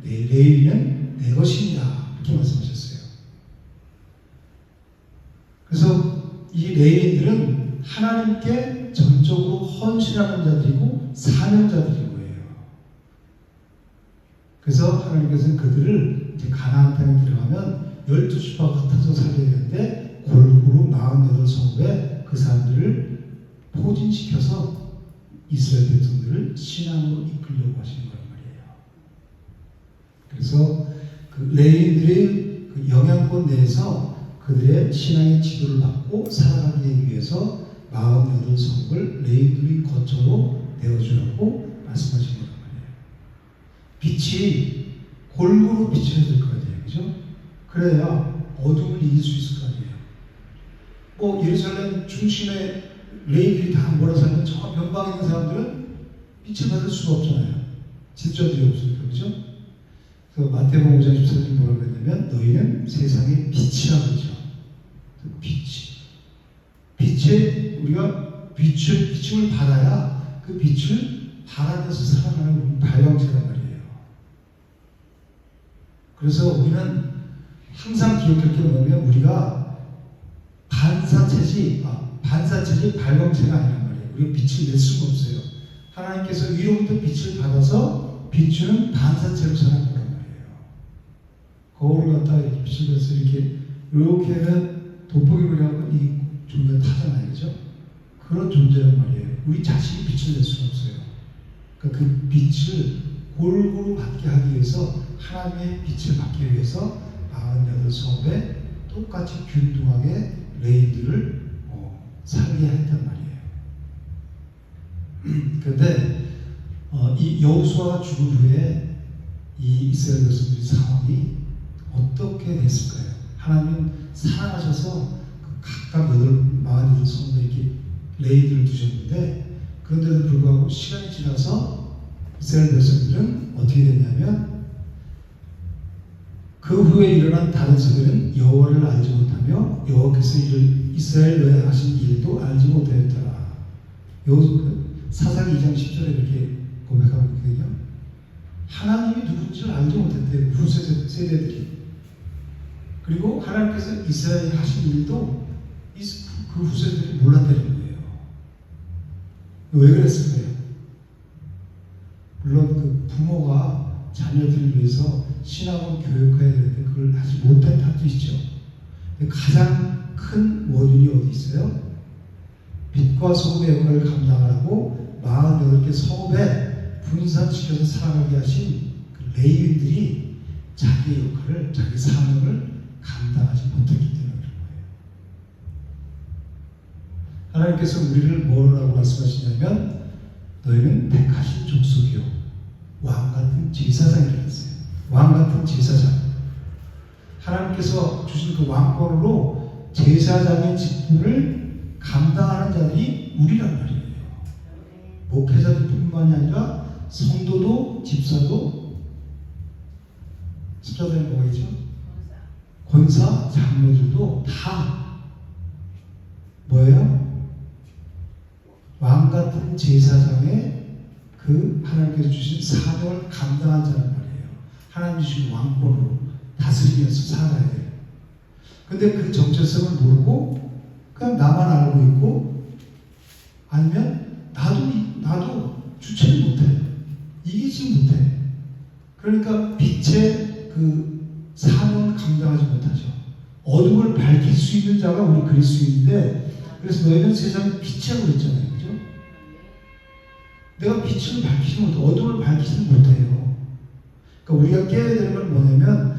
레위는 내 것입니다. 이렇게 말씀하셨어요. 그래서 이 레위인들은 하나님께 전적으로 헌신하는 자들이고 사명자들인 거예요. 그래서 하나님께서는 그들을 이제 가나안 땅에 들어가면 12지파 같아서 살려야 되는데 골고루 48성읍에 그 사람들을 포진시켜서 이스라엘 백성들을 신앙으로 이끌려고 하시는 거란 말이에요. 그래서 그 레위인들의 그 영향권 내에서 그들의 신앙의 지도를 받고 살아가기 위해서 48성을 레위인들이 거처로 내어주라고 말씀하신 거란 말이에요. 빛이 골고루 비춰야 될 거 아니에요. 그죠? 그래야 어둠을 이길 수 있을 거 아니에요. 뭐 예루살렘 중심에 레위인들이 다 몰아 살면 저 변방에 있는 사람들은 빛을 받을 수가 없잖아요. 질서들이 없으니까. 그죠? 그래서 마태복음 5장 14절에 뭐라고 했냐면 너희는 세상의 빛이라 그러죠. 빛에 우리가 비춤을 받아야 그 빛을 받아서 살아가는 발광체란 말이에요. 그래서 우리는 항상 기억할 게 뭐냐면 우리가 반사체지 발광체가 아니란 말이에요. 우리가 빛을 낼 수가 없어요. 하나님께서 위로부터 빛을 받아서 비추는 반사체로 살아가는 거란 말이에요. 거울을 갖다가 이렇게 빛을 받아서 이렇게 하면 돋보기를 이 종이가 타잖아요. 그죠? 그런 존재란 말이에요. 우리 자신이 빛을 낼 수는 없어요. 그러니까 그 빛을 골고루 받게 하기 위해서 하나님의 빛을 받기 위해서 48성읍에 똑같이 균등하게 레위인들을 살게 했단 말이에요. 그런데 이 여호수아가 죽은 후에 이 이스라엘 백성들의 상황이 어떻게 됐을까요? 하나님은 사랑하셔서 각각 48성읍에 이렇게 레위인들을 두셨는데 그런데도 불구하고 시간이 지나서 이스라엘 백성들은 어떻게 됐냐면 그 후에 일어난 다른 세대는 여호와를 알지 못하며 여호와께서 이스라엘에 하신 일도 알지 못하였더라. 사사기 2장 10절에 이렇게 고백하고 있거든요. 하나님이 누군지를 알지 못했대요. 후세 세대들이. 그리고 하나님께서 이스라엘에 하신 일도 그 후세들이 몰랐다는 거예요. 왜 그랬을까요? 물론 그 부모가 자녀들을 위해서 신앙을 교육해야 되는데 그걸 하지 못한 탓도 있죠. 가장 큰 원인이 어디 있어요? 빛과 소금의 역할을 감당하라고 48개 성읍에 분산시켜서 살아가게 하신 그 레위인들이 자기의 역할을, 자기 사명을 감당하지 못했기 때문에 그런 거예요. 하나님께서 우리를 뭐라고 말씀하시냐면 너희는 택하신 족속이요 왕같은 제사장이라고 했어요. 왕같은 제사장. 하나님께서 주신 그 왕권으로 제사장의 직분을 감당하는 자들이 우리란 말이에요. 목회자들뿐만이 아니라 성도도 집사도 집사들이 뭐겠죠? 권사, 장로들도 다 뭐예요? 왕같은 제사장의 그 하나님께서 주신 사명을 감당한 자란 말이에요. 하나님 주신 왕권으로 다스리면서 살아야 돼요. 근데 그 정체성을 모르고 그냥 나만 알고 있고 아니면 나도 주체를 못해. 이기지 못해. 그러니까 빛의 그 사명을 감당하지 못하죠. 어둠을 밝힐 수 있는 자가 우리 그리스도인데 그래서 너희는 세상의 빛이라고 했잖아요. 그죠? 내가 빛을 밝히지 못해. 어둠을 밝히지 못해요. 그러니까 우리가 깨야 되는 건 뭐냐면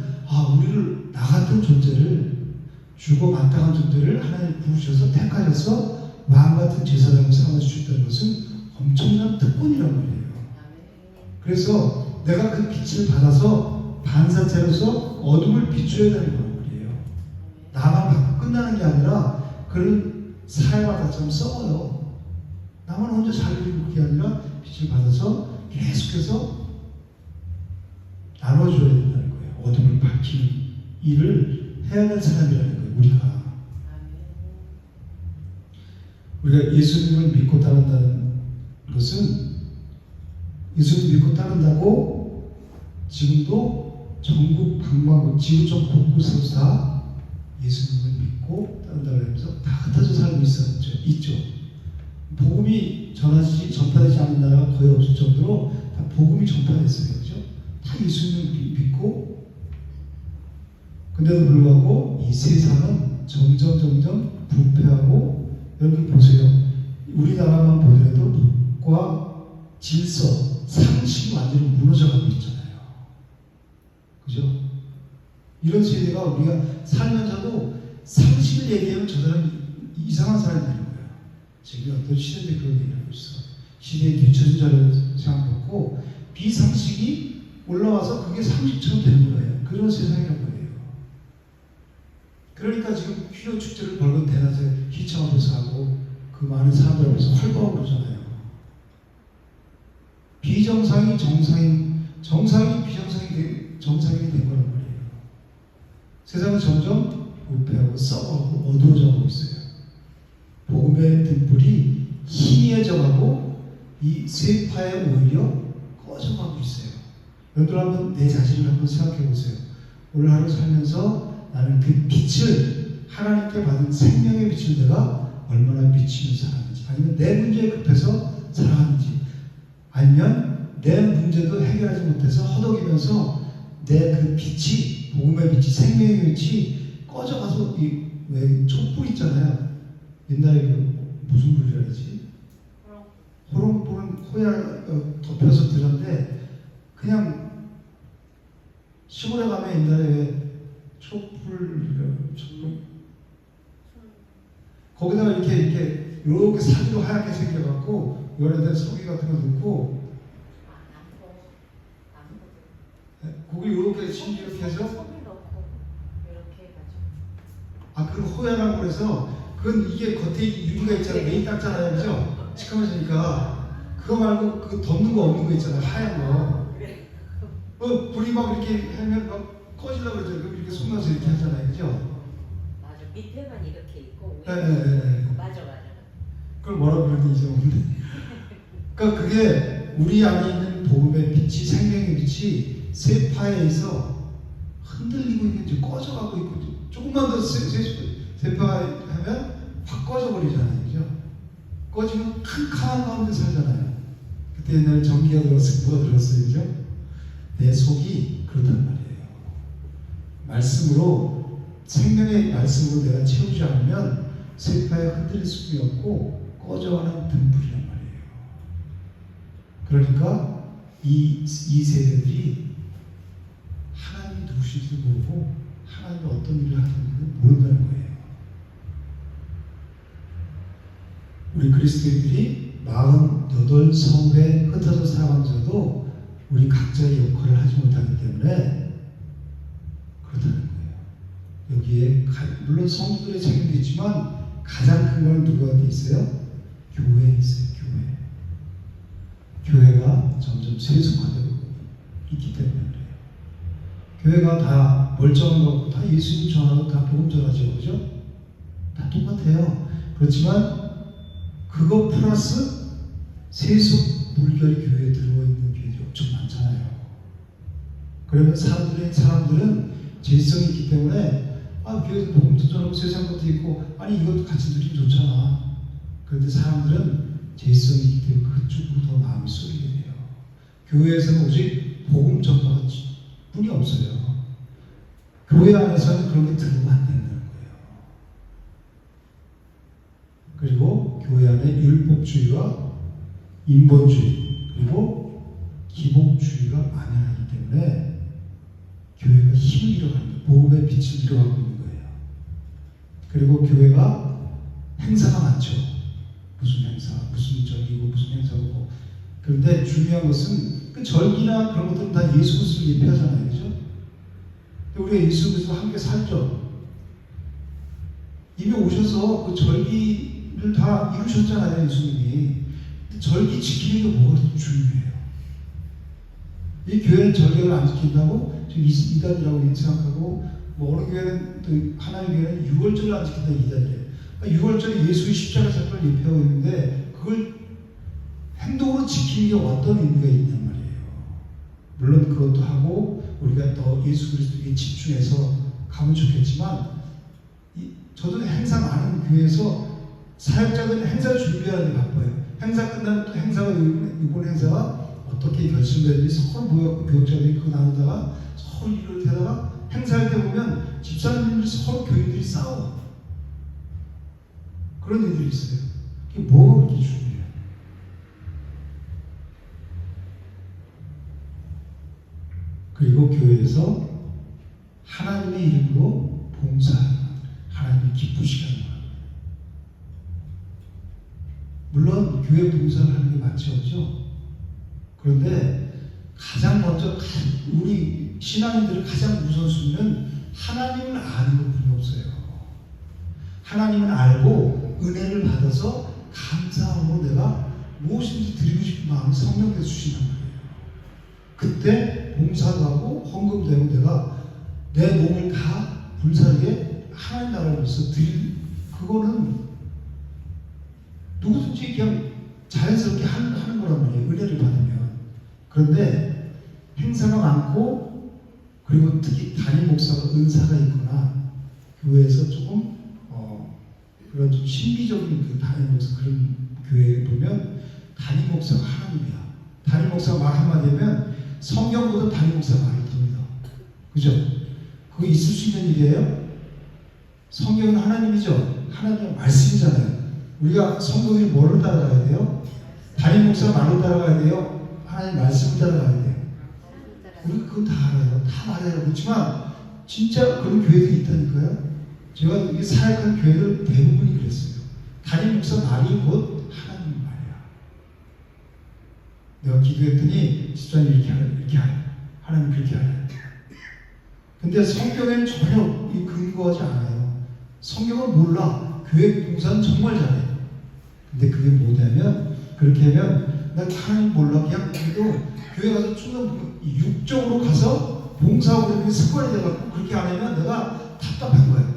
우리를 나 같은 존재를 주고 마땅한 존재를 하나님 부르셔서 택하셔서 왕 같은 제사장을 삼아주셨다는 것은 엄청난 특권이란 말이에요. 그래서 내가 그 빛을 받아서 반사체로서 어둠을 비춰야 되는 거란 말이에요. 나만 받고 끝나는 게 아니라 그런 사회와 같이 써요. 나만 혼자 자리를 입는 게 아니라 빛을 받아서 계속해서 나눠줘야 된다는 거예요. 어둠을 밝히는 일을 해야 될 사람이라는 거예요. 우리가 예수님을 믿고 따른다는 것은 예수님을 믿고 따른다고 지금도 전국 방방곡 지구촌 곳곳에서 다 예수님을 믿고 따른다고 하면서 다 흩어져 살고 있죠. 복음이 전파되지 않는 나라가 거의 없을 정도로 다 복음이 전파됐어요. 그죠? 다 예수님을 믿고 근데도 불구하고 이 세상은 점점 부패하고 여러분 보세요. 우리나라만 보더라도 법과 질서, 상식이 완전히 무너져가고 있잖아요. 이런 세대가 우리가 살면서도 상식을 얘기하면 저 사람이 이상한 사람이 되는 거예요. 지금 어떤 시대인데 그런 얘기를 하고 있어. 시대에 뒤처진 자를 생각하고 비상식이 올라와서 그게 상식처럼 되는 거예요. 그런 세상이란 말이에요. 그러니까 지금 휘어 축제를 벌건 대낮에 희청 앞에서 하고 그 많은 사람들 앞에서 활보하고 그러잖아요. 비정상이 정상이 비정상이 정상이 된 거란 말이에요. 세상은 점점 부패하고 썩어가고 어두워져가고 있어요. 복음의 등불이 희미해져가고 이 쇠파에 오히려 꺼져가고 있어요. 여러분들 한번 내 자신을 한번 생각해 보세요. 오늘 하루 살면서 나는 그 빛을 하나님께 받은 생명의 빛을 내가 얼마나 비치면서 살았는지, 아니면 내 문제에 급해서 살아가는지, 아니면 내 문제도 해결하지 못해서 허덕이면서 내 그 빛이, 복음의 빛이, 생명의 빛이 꺼져가서 왜 촛불 있잖아요. 옛날에 무슨 불이라 그러지? 호롱불은 호야 덮여서 들었는데 그냥 시골에 가면 옛날에 왜 촛불 거기다가 이렇게 사기로 하얗게 생겨갖고 열에다 석유 같은 거 넣고 거기 이렇게 심지 이렇게 해서 그건 호야라고 그래서 그건 이게 겉에 유리가 있잖아요. 매일 닦잖아요, 그죠? 시커매지니까 그거 말고 그 덮는 거 없는 거 있잖아요, 하얀 거. 불이 막 이렇게 하면 막 꺼지려고 그러죠. 그럼 이렇게 손나서 이렇게 하잖아요, 그죠? 맞아, 밑에만 이렇게 있고 네. 맞아. 그걸 뭐라고 그러는지 잊어먹는데. 그러니까 그게 우리 안에 있는 복음의 빛이, 생명의 빛이 쇠파에 있어 흔들리고 있는지 꺼져가고 있고, 조금만 더 쇠파가 하면 확 꺼져버리잖아요, 그죠? 꺼지면 캄캄한 가운데 살잖아요. 그때 옛날에 전기가 들어왔어요, 뭐가 들어왔어요, 그죠? 내 속이 그렇단 말이에요. 말씀으로, 생명의 말씀으로 내가 채우지 않으면 쇠파에 흔들릴 수밖에 없고 꺼져가는 등불이란 말이에요. 그러니까 이 세대들이 하나님이 누구신지도 모르고 하나님이 어떤 일을 하는지도 모른다는 거예요. 우리 그리스도인들이 48성에 흩어져 살아가면서도 우리 각자의 역할을 하지 못하기 때문에 그렇다는 거예요. 여기에 물론 성도들의 책임도 있지만 가장 큰 건 누구한테 있어요? 교회에 있어요. 교회가 점점 세속화되고 있기 때문에 그래요. 교회가 다 멀쩡한 거고 다 예수님 전하고 다 복음 전하죠, 그죠? 다 똑같아요. 그렇지만 그거 플러스 세속 물결이 교회에 들어와 있는 교회들이 엄청 많잖아요. 그러면 사람들은 죄성이 있기 때문에 교회에서 복음도 전하고 세상 것도 있고 이것도 같이 누리면 좋잖아. 그런데 사람들은 죄성이 있기 때문에 그쪽으로 더 마음이 쏠리게 돼요. 교회에서는 오직 복음 전파가 뿐이 없어요. 교회 안에서는 그런 게 들어오면 안 된다는 거예요. 그리고 교회 안에 율법주의와 인본주의 그리고 기복주의가 만연하기 때문에 교회가 힘을 잃어가는 거예요. 복음의 빛을 잃어가고 있는 거예요. 그리고 교회가 행사가 많죠. 무슨 행사, 무슨 절기고 무슨 행사고. 그런데 중요한 것은 그 절기나 그런 것들은 다 예수 그리스도를 예표하잖아요, 그렇죠? 우리가 예수 그리스도와 함께 살죠. 이미 오셔서 그 절기를 다 이루셨잖아요, 예수님이. 절기 지키는 게 뭐가 중요해요? 이 교회는 절기를 안 지킨다고 지금 이단이라고 생각하고, 어느 교회는 또 하나님 교회는 6월절을 안 지킨다 이단이래요. 그러니까 6월절에 예수의 십자가 사건을 예표하고 있는데 그걸 행동으로 지키는 게 어떤 의미가 있냔 말이에요. 물론 그것도 하고 우리가 더 예수 그리스도에게 집중해서 가면 좋겠지만, 저도 행사 많은 교회에서 사역자들은 행사 준비하는 데 바빠요. 행사 끝나면 또 행사가 이번 행사가 어떻게 결승되는지 서로 모여 교육자들이 그거 나누다가 서로 이렇게 하다가 행사할 때 보면 집사님들이 서로 교인들이 싸워. 그런 일들이 있어요. 그게 뭐가 그렇게 중요해요? 그리고 교회에서 하나님의 이름으로 봉사하는 것, 하나님이 기쁘시게 하는 것. 물론 교회 봉사를 하는 게 맞지 없죠. 그런데 가장 먼저 우리 신앙인들의 가장 우선순위는 하나님을 아는 것뿐이 없어요. 하나님을 알고 은혜를 받아서 감사함으로 내가 무엇인지 드리고 싶은 마음이 성령께서 주시는 거예요. 그때 봉사도 하고 헌금도 하고 내가 내 몸을 다 불사르게 하나님 나라를 위해서 드릴, 그거는 누구든지 그냥 자연스럽게 하는 거란 말이에요. 은혜를 받으면. 그런데 행사가 많고 그리고 특히 담임 목사가 은사가 있거나 교회에서 조금 그런 좀 신비적인 그 담임 목사 그런 교회에 보면 담임 목사가 하나님이야. 담임 목사가 말 한마디 하면 성경보다 담임 목사가 말을 듭니다. 그죠? 그거 있을 수 있는 일이에요? 성경은 하나님이죠. 하나님의 말씀이잖아요. 우리가 성도들이 뭐를 따라가야 돼요? 담임 목사 말을 따라가야 돼요? 하나님 말씀을 따라가야 돼요? 우리가 그거 다 알아요. 다 말해요. 그렇지만 진짜 그런 교회들이 있다니까요. 제가 이 사역한 교회들 대부분이 그랬어요. 담임 목사 말이 곧 하나님 말이야. 내가 기도했더니 집사님 이렇게 하래. 하나님 그렇게 하래. 근데 성경에는 전혀 이 근거하지 않아요. 성경은 몰라. 교회 봉사는 정말 잘해. 근데 그게 뭐냐면 그렇게 하면 나 하나님 몰라. 그냥 그래도 교회 가서 좀 육적으로 가서 봉사하고 그렇게 습관이 돼갖고 그렇게 안 하면 내가 답답한 거예요.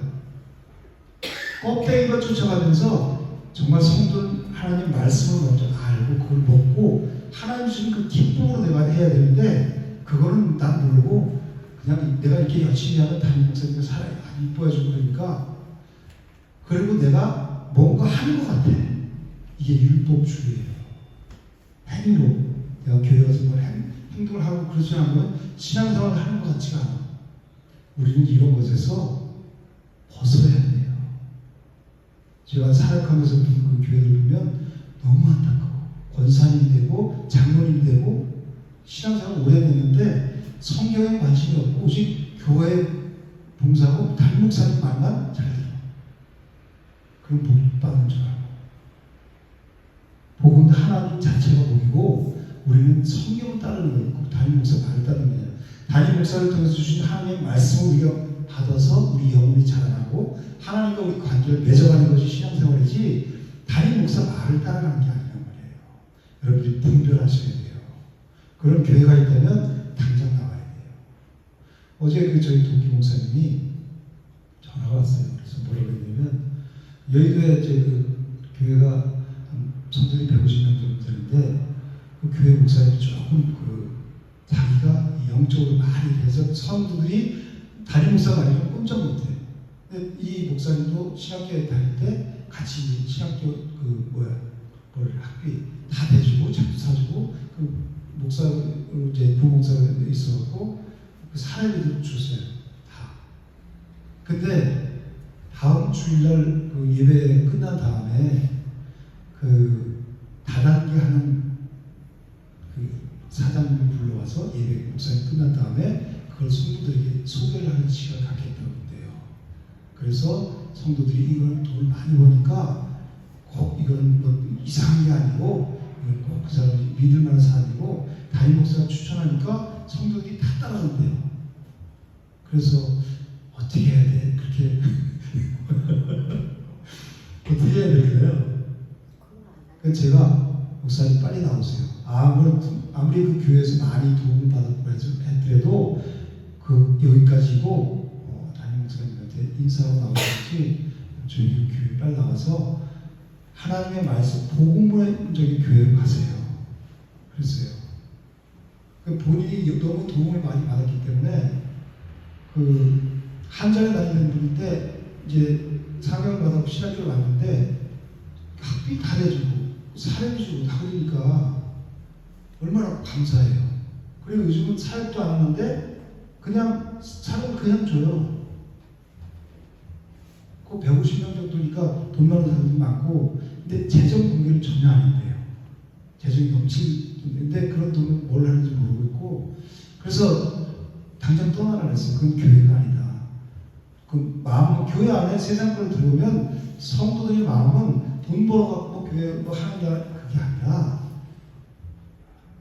껍데기가 쫓아가면서 정말 성도는 하나님 말씀을 먼저 알고 그걸 먹고 하나님 주신 그 기쁨으로 내가 해야 되는데 그거는 난 모르고 그냥 내가 이렇게 열심히 하면 담임 목사님이 사람이 이뻐해주고 그러니까 그리고 내가 뭔가 하는 것 같아. 이게 율법주의예요. 행위로 내가 교회 가서 뭘 행동을 하고 그러지 않으면 신앙생활을 하는 것 같지가 않아. 우리는 이런 것에서 벗어야 돼요. 제가 사역하면서 그 교회를 보면 너무 안타까워. 권사님 되고 장로님 되고 신앙생활 오래됐는데 성경에 관심이 없고 오직 교회 봉사하고 담임 목사님 말만 잘 들어. 그럼 복 받는 줄 알고. 복은 하나님 자체가 복이고 우리는 성경을 따르는 거고 담임 목사 말을 따르는 거예요. 담임 목사를 통해서 주신 하나님의 말씀을 우리가 받아서 우리 영혼이 자라나고 하나님과 우리 관계를 맺어가는 것이 신앙생활이지 담임 목사 말을 따라가는 게 아니란 말이에요. 여러분들이 분별하셔야 돼요. 그런 교회가 있다면 당장 나와야 돼요. 어제 저희 동기 목사님이 전화가 왔어요. 그래서 뭐라고 했냐면 여의도에 교회가 성도들이 150명 정도 되는데 그 교회 목사님이 조금 자기가 영적으로 많이 돼서 성도들이 담임 목사가 아니면 꼼짝 못해. 근데 이 목사님도 신학교에 다닐 때 같이 신학교 학비 다 대주고 책도 사주고 그 목사 이제 부목사가 있어갖고 그 사례비도 줬어요. 다. 근데 다음 주일날 그 예배 끝난 다음에 그 다단계 하는 그 사장님을 불러와서 예배 목사님 끝난 다음에 그걸 성도들에게 소개를 하는 시간을 갖겠다고 한대요. 그래서 성도들이 이거는 돈을 많이 버니까 꼭 이거는 뭐 이상한 게 아니고 이건 꼭 그 사람이 믿을 만한 사람이고 담임 목사가 추천하니까 성도들이 다 따라간대요. 그래서 어떻게 해야 돼? 그렇게 어떻게 해야 될까요? 그래서 제가 목사님 빨리 나오세요. 아무리 그 교회에서 많이 도움을 받았고 했더라도 그 여기까지고 담임 목사님한테 인사하고 나오든지 저희 교회 빨리 나와서 하나님의 말씀 복음적인 교회로 가세요. 그랬어요. 본인이 너무 도움을 많이 받았기 때문에 그 한전에 다니는 분인데 이제 상영을 받아서 신학교를 왔는데 학비 다 내주고 사례비 주고 다 그러니까 얼마나 감사해요. 그리고 요즘은 사역도 안 하는데 그냥 사례를 그냥 줘요. 그 150명 정도니까 돈 많은 사람들이 많고 근데 재정 공개는 전혀 아닌데요. 재정이 넘치는데 그런 돈은 뭘 하는지 모르고 있고 그래서 당장 떠나라 그랬어요. 그건 교회가 아니다. 그 마음은 교회 안에 세상 걸 들어오면 성도들의 마음은 돈 벌어갖고 교회 뭐 하는 게 그게 아니라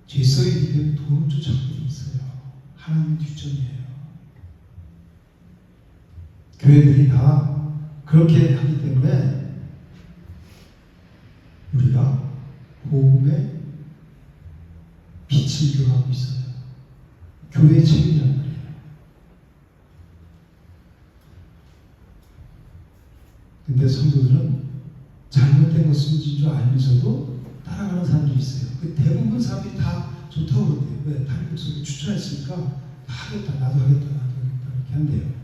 죄성이 되면 돈을 쫓아가게 돼 있어요. 하나님의 뒷전이에요. 교회들이 다 그렇게 하기 때문에 우리가 복음의 빛을 교하고 있어요. 교회의 책임이란 말이에요. 근데 성도들은 잘못된 것인 줄 알면서도 따라가는 사람들이 있어요. 그 대부분 사람들이 다 좋다고 그러대요. 왜? 다른 목소리 추천했으니까 하겠다, 나도 하겠다, 이렇게 한대요.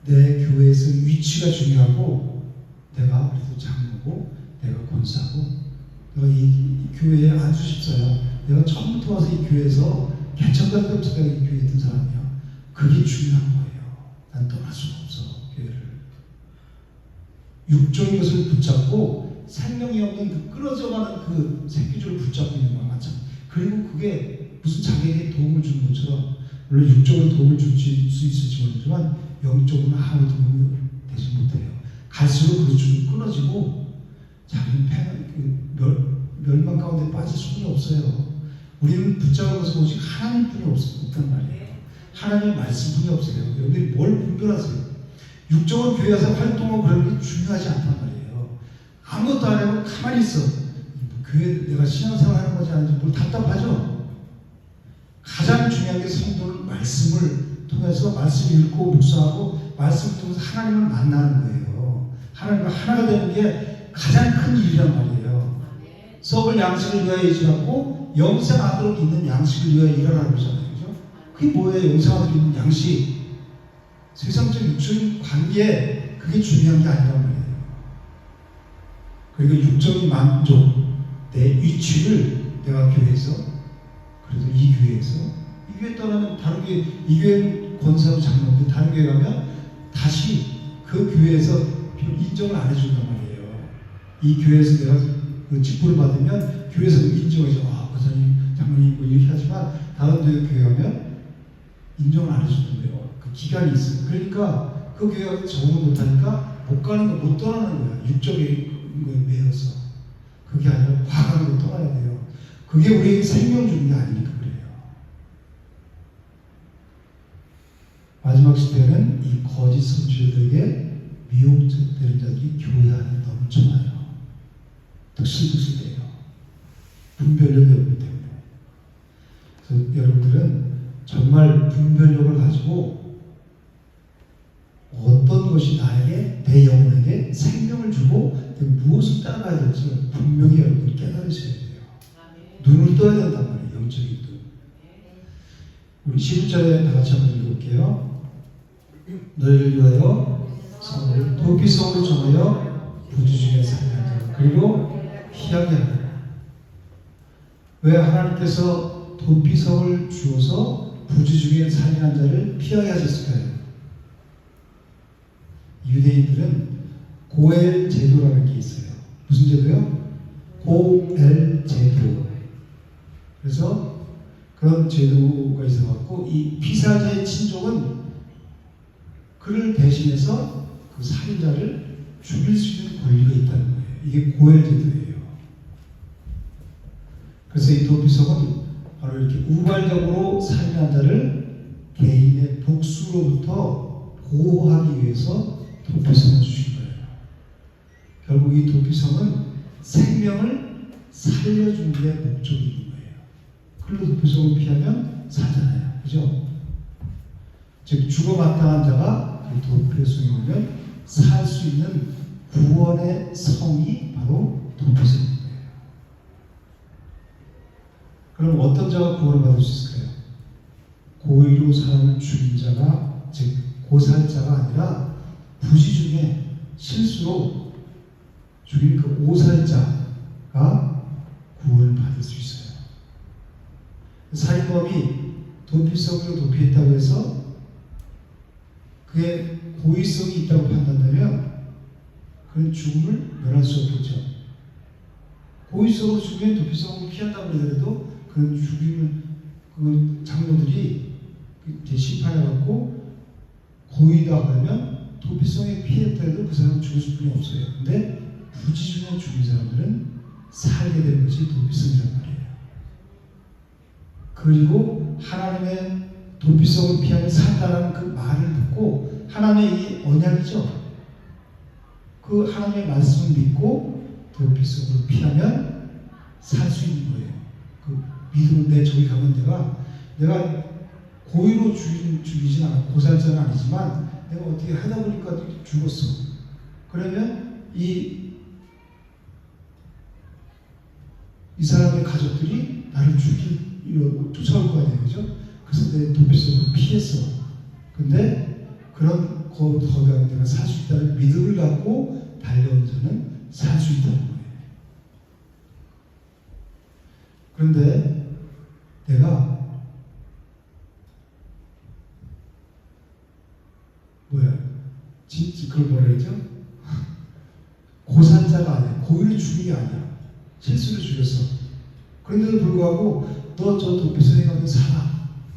내 교회에서 위치가 중요하고 내가 그래도 장로고 내가 권사고 내가 이 교회에 아주 싶어요. 내가 처음부터 와서 이 교회에서 개척할 때부터 이 교회에 있던 사람이야. 그게 중요한 거예요. 난 떠날 수가 없어, 교회를. 육적인 것을 붙잡고 생명이 없는 그 끊어져가는 그 새끼줄을 붙잡고 있는 거야, 마찬가지. 그리고 그게 무슨 자기에게 도움을 주는 것처럼, 물론 육적으로 도움을 줄 수 있을지 모르지만 영적으로는 아무 도움이 되지 못해요. 갈수록 그 줄이 끊어지고 자기는 멸망 가운데 빠질 수는 없어요. 우리는 붙잡은 것은 오직 하나님뿐이 없단 말이에요. 하나님의 말씀뿐이 없어요. 여러분들이 뭘 분별하세요? 육적으로 교회 와서 활동하고 그런 게 중요하지 않단 말이에요. 아무것도 안 하고 가만히 있어. 교회 내가 신앙생활 하는 거지 않은지 뭘 답답하죠? 가장 중요한 게 성도는 말씀을 통해서 말씀을 읽고 묵상하고 말씀을 통해서 하나님을 만나는 거예요. 하나님과 하나가 되는 게 가장 큰 일이란 말이에요. 썩을 양식을 위하여 일지 않고 영생 안으로 있는 양식을 위하여 일하라고 그러잖아요. 그죠? 그게 뭐예요? 영생 안으로 있는 양식. 세상적 육적인 관계, 그게 중요한 게 아니란 말이에요. 그리고 육적인 만족, 내 위치를 내가 교회에서, 그래도 이 교회에서, 이 교회 떠나면 다른 교회, 이 교회는 권사로 장로인데 다른 교회 가면 다시 그 교회에서 인정을 안 해준단 말이에요. 이 교회에서 내가 그 직분을 받으면 교회에서 인정해줘. 아, 권사님, 장로님 뭐 이렇게 하지만 다른 교회 가면 인정을 안 해준다고요. 그 기간이 있어요. 그러니까 그 교회가 적응을 못하니까 못 가는 거, 못 떠나는 거야. 육적인 거에 매여서. 그게 아니라 과감하게 떠나야 돼요. 그게 우리에게 생명 주는 게 아니니까 그래요. 마지막 시대는 이 거짓 선지자들에게 미혹되는 자들이 교회 안에 넘쳐나요. 득실득실돼요. 분별력이 없기 때문에. 그래서 여러분들은 정말 분별력을 가지고 어떤 것이 나에게, 내 영혼에게 생명을 주고 무엇을 따라가야 될지 분명히 여러분이 깨달으셔야 돼요. 눈을 떠야 된단 말이에요. 영적인 눈. 우리 11절에 다 같이 한번 읽어볼게요. 너희를 위하여 성을 도피성을 정하여 부주 중에 살리라. 그리고 피하게 하라. 왜 하나님께서 도피성을 주어서 부주 중에 살인한 자를 피하게 하셨을까요? 유대인들은 고엘 제도라는 게 있어요. 무슨 제도요? 고엘 제도. 그래서 그런 제도가 있어갖고 이 피살자의 친족은 그를 대신해서 그 살인자를 죽일 수 있는 권리가 있다는 거예요. 이게 고엘 제도예요. 그래서 이 도피성은 바로 이렇게 우발적으로 살인한 자를 개인의 복수로부터 보호하기 위해서 도피성을 주신 거예요. 결국 이 도피성은 생명을 살려주는 게 목적이 있는 거예요. 그리고 도피성을 피하면 살잖아요. 그죠? 즉 죽어 마땅한 자가 그 도피성에 오면 살 수 있는 구원의 성이 바로 도피성입니다. 그럼 어떤 자가 구원을 받을 수 있을까요? 고의로 사람을 죽인 자가, 즉 고살자가 아니라 부지 중에 실수로 죽인 그 오살자가 구원을 받을 수 있어요. 살인범이 도피성으로 도피했다고 해서 그의 고의성이 있다고 판단되면 그는 죽음을 면할 수 없겠죠. 고의성으로 죽으면 도피성으로 피한다고 하더라도 그런 죽임을 그 장로들이 이제 심판해갖고 고의다 그러면 도피성에 피했더라도 그 사람은 죽을 분이 없어요. 근데 부지중에 죽인 사람들은 살게 되는 것이 도피성이란 말이에요. 그리고 하나님의 도피성을 피하면 산다라는 그 말을 듣고 하나님의 이 언약이죠. 그 하나님의 말씀을 믿고 도피성으로 피하면 살 수 있는 거예요. 그 믿음을 내 저기 가면 내가 고의로 죽이진 않아. 고살자는 아니지만 내가 어떻게 하다 보니까 죽었어. 그러면 이 사람의 가족들이 나를 죽이려고 쫓아올 거 아니에요. 그죠? 그래서 내 도피성으로 피했어. 근데 그런 거대한 내가 살 수 있다는 믿음을 갖고 달려온 자는 살 수 있다는 거예요. 그런데 내가 진짜 그걸 뭐라 그러죠? 고산자가 아니야. 고의로 죽인 게 아니야. 실수로 죽였어. 그런데도 불구하고 너 저 도피성에 가면 살아.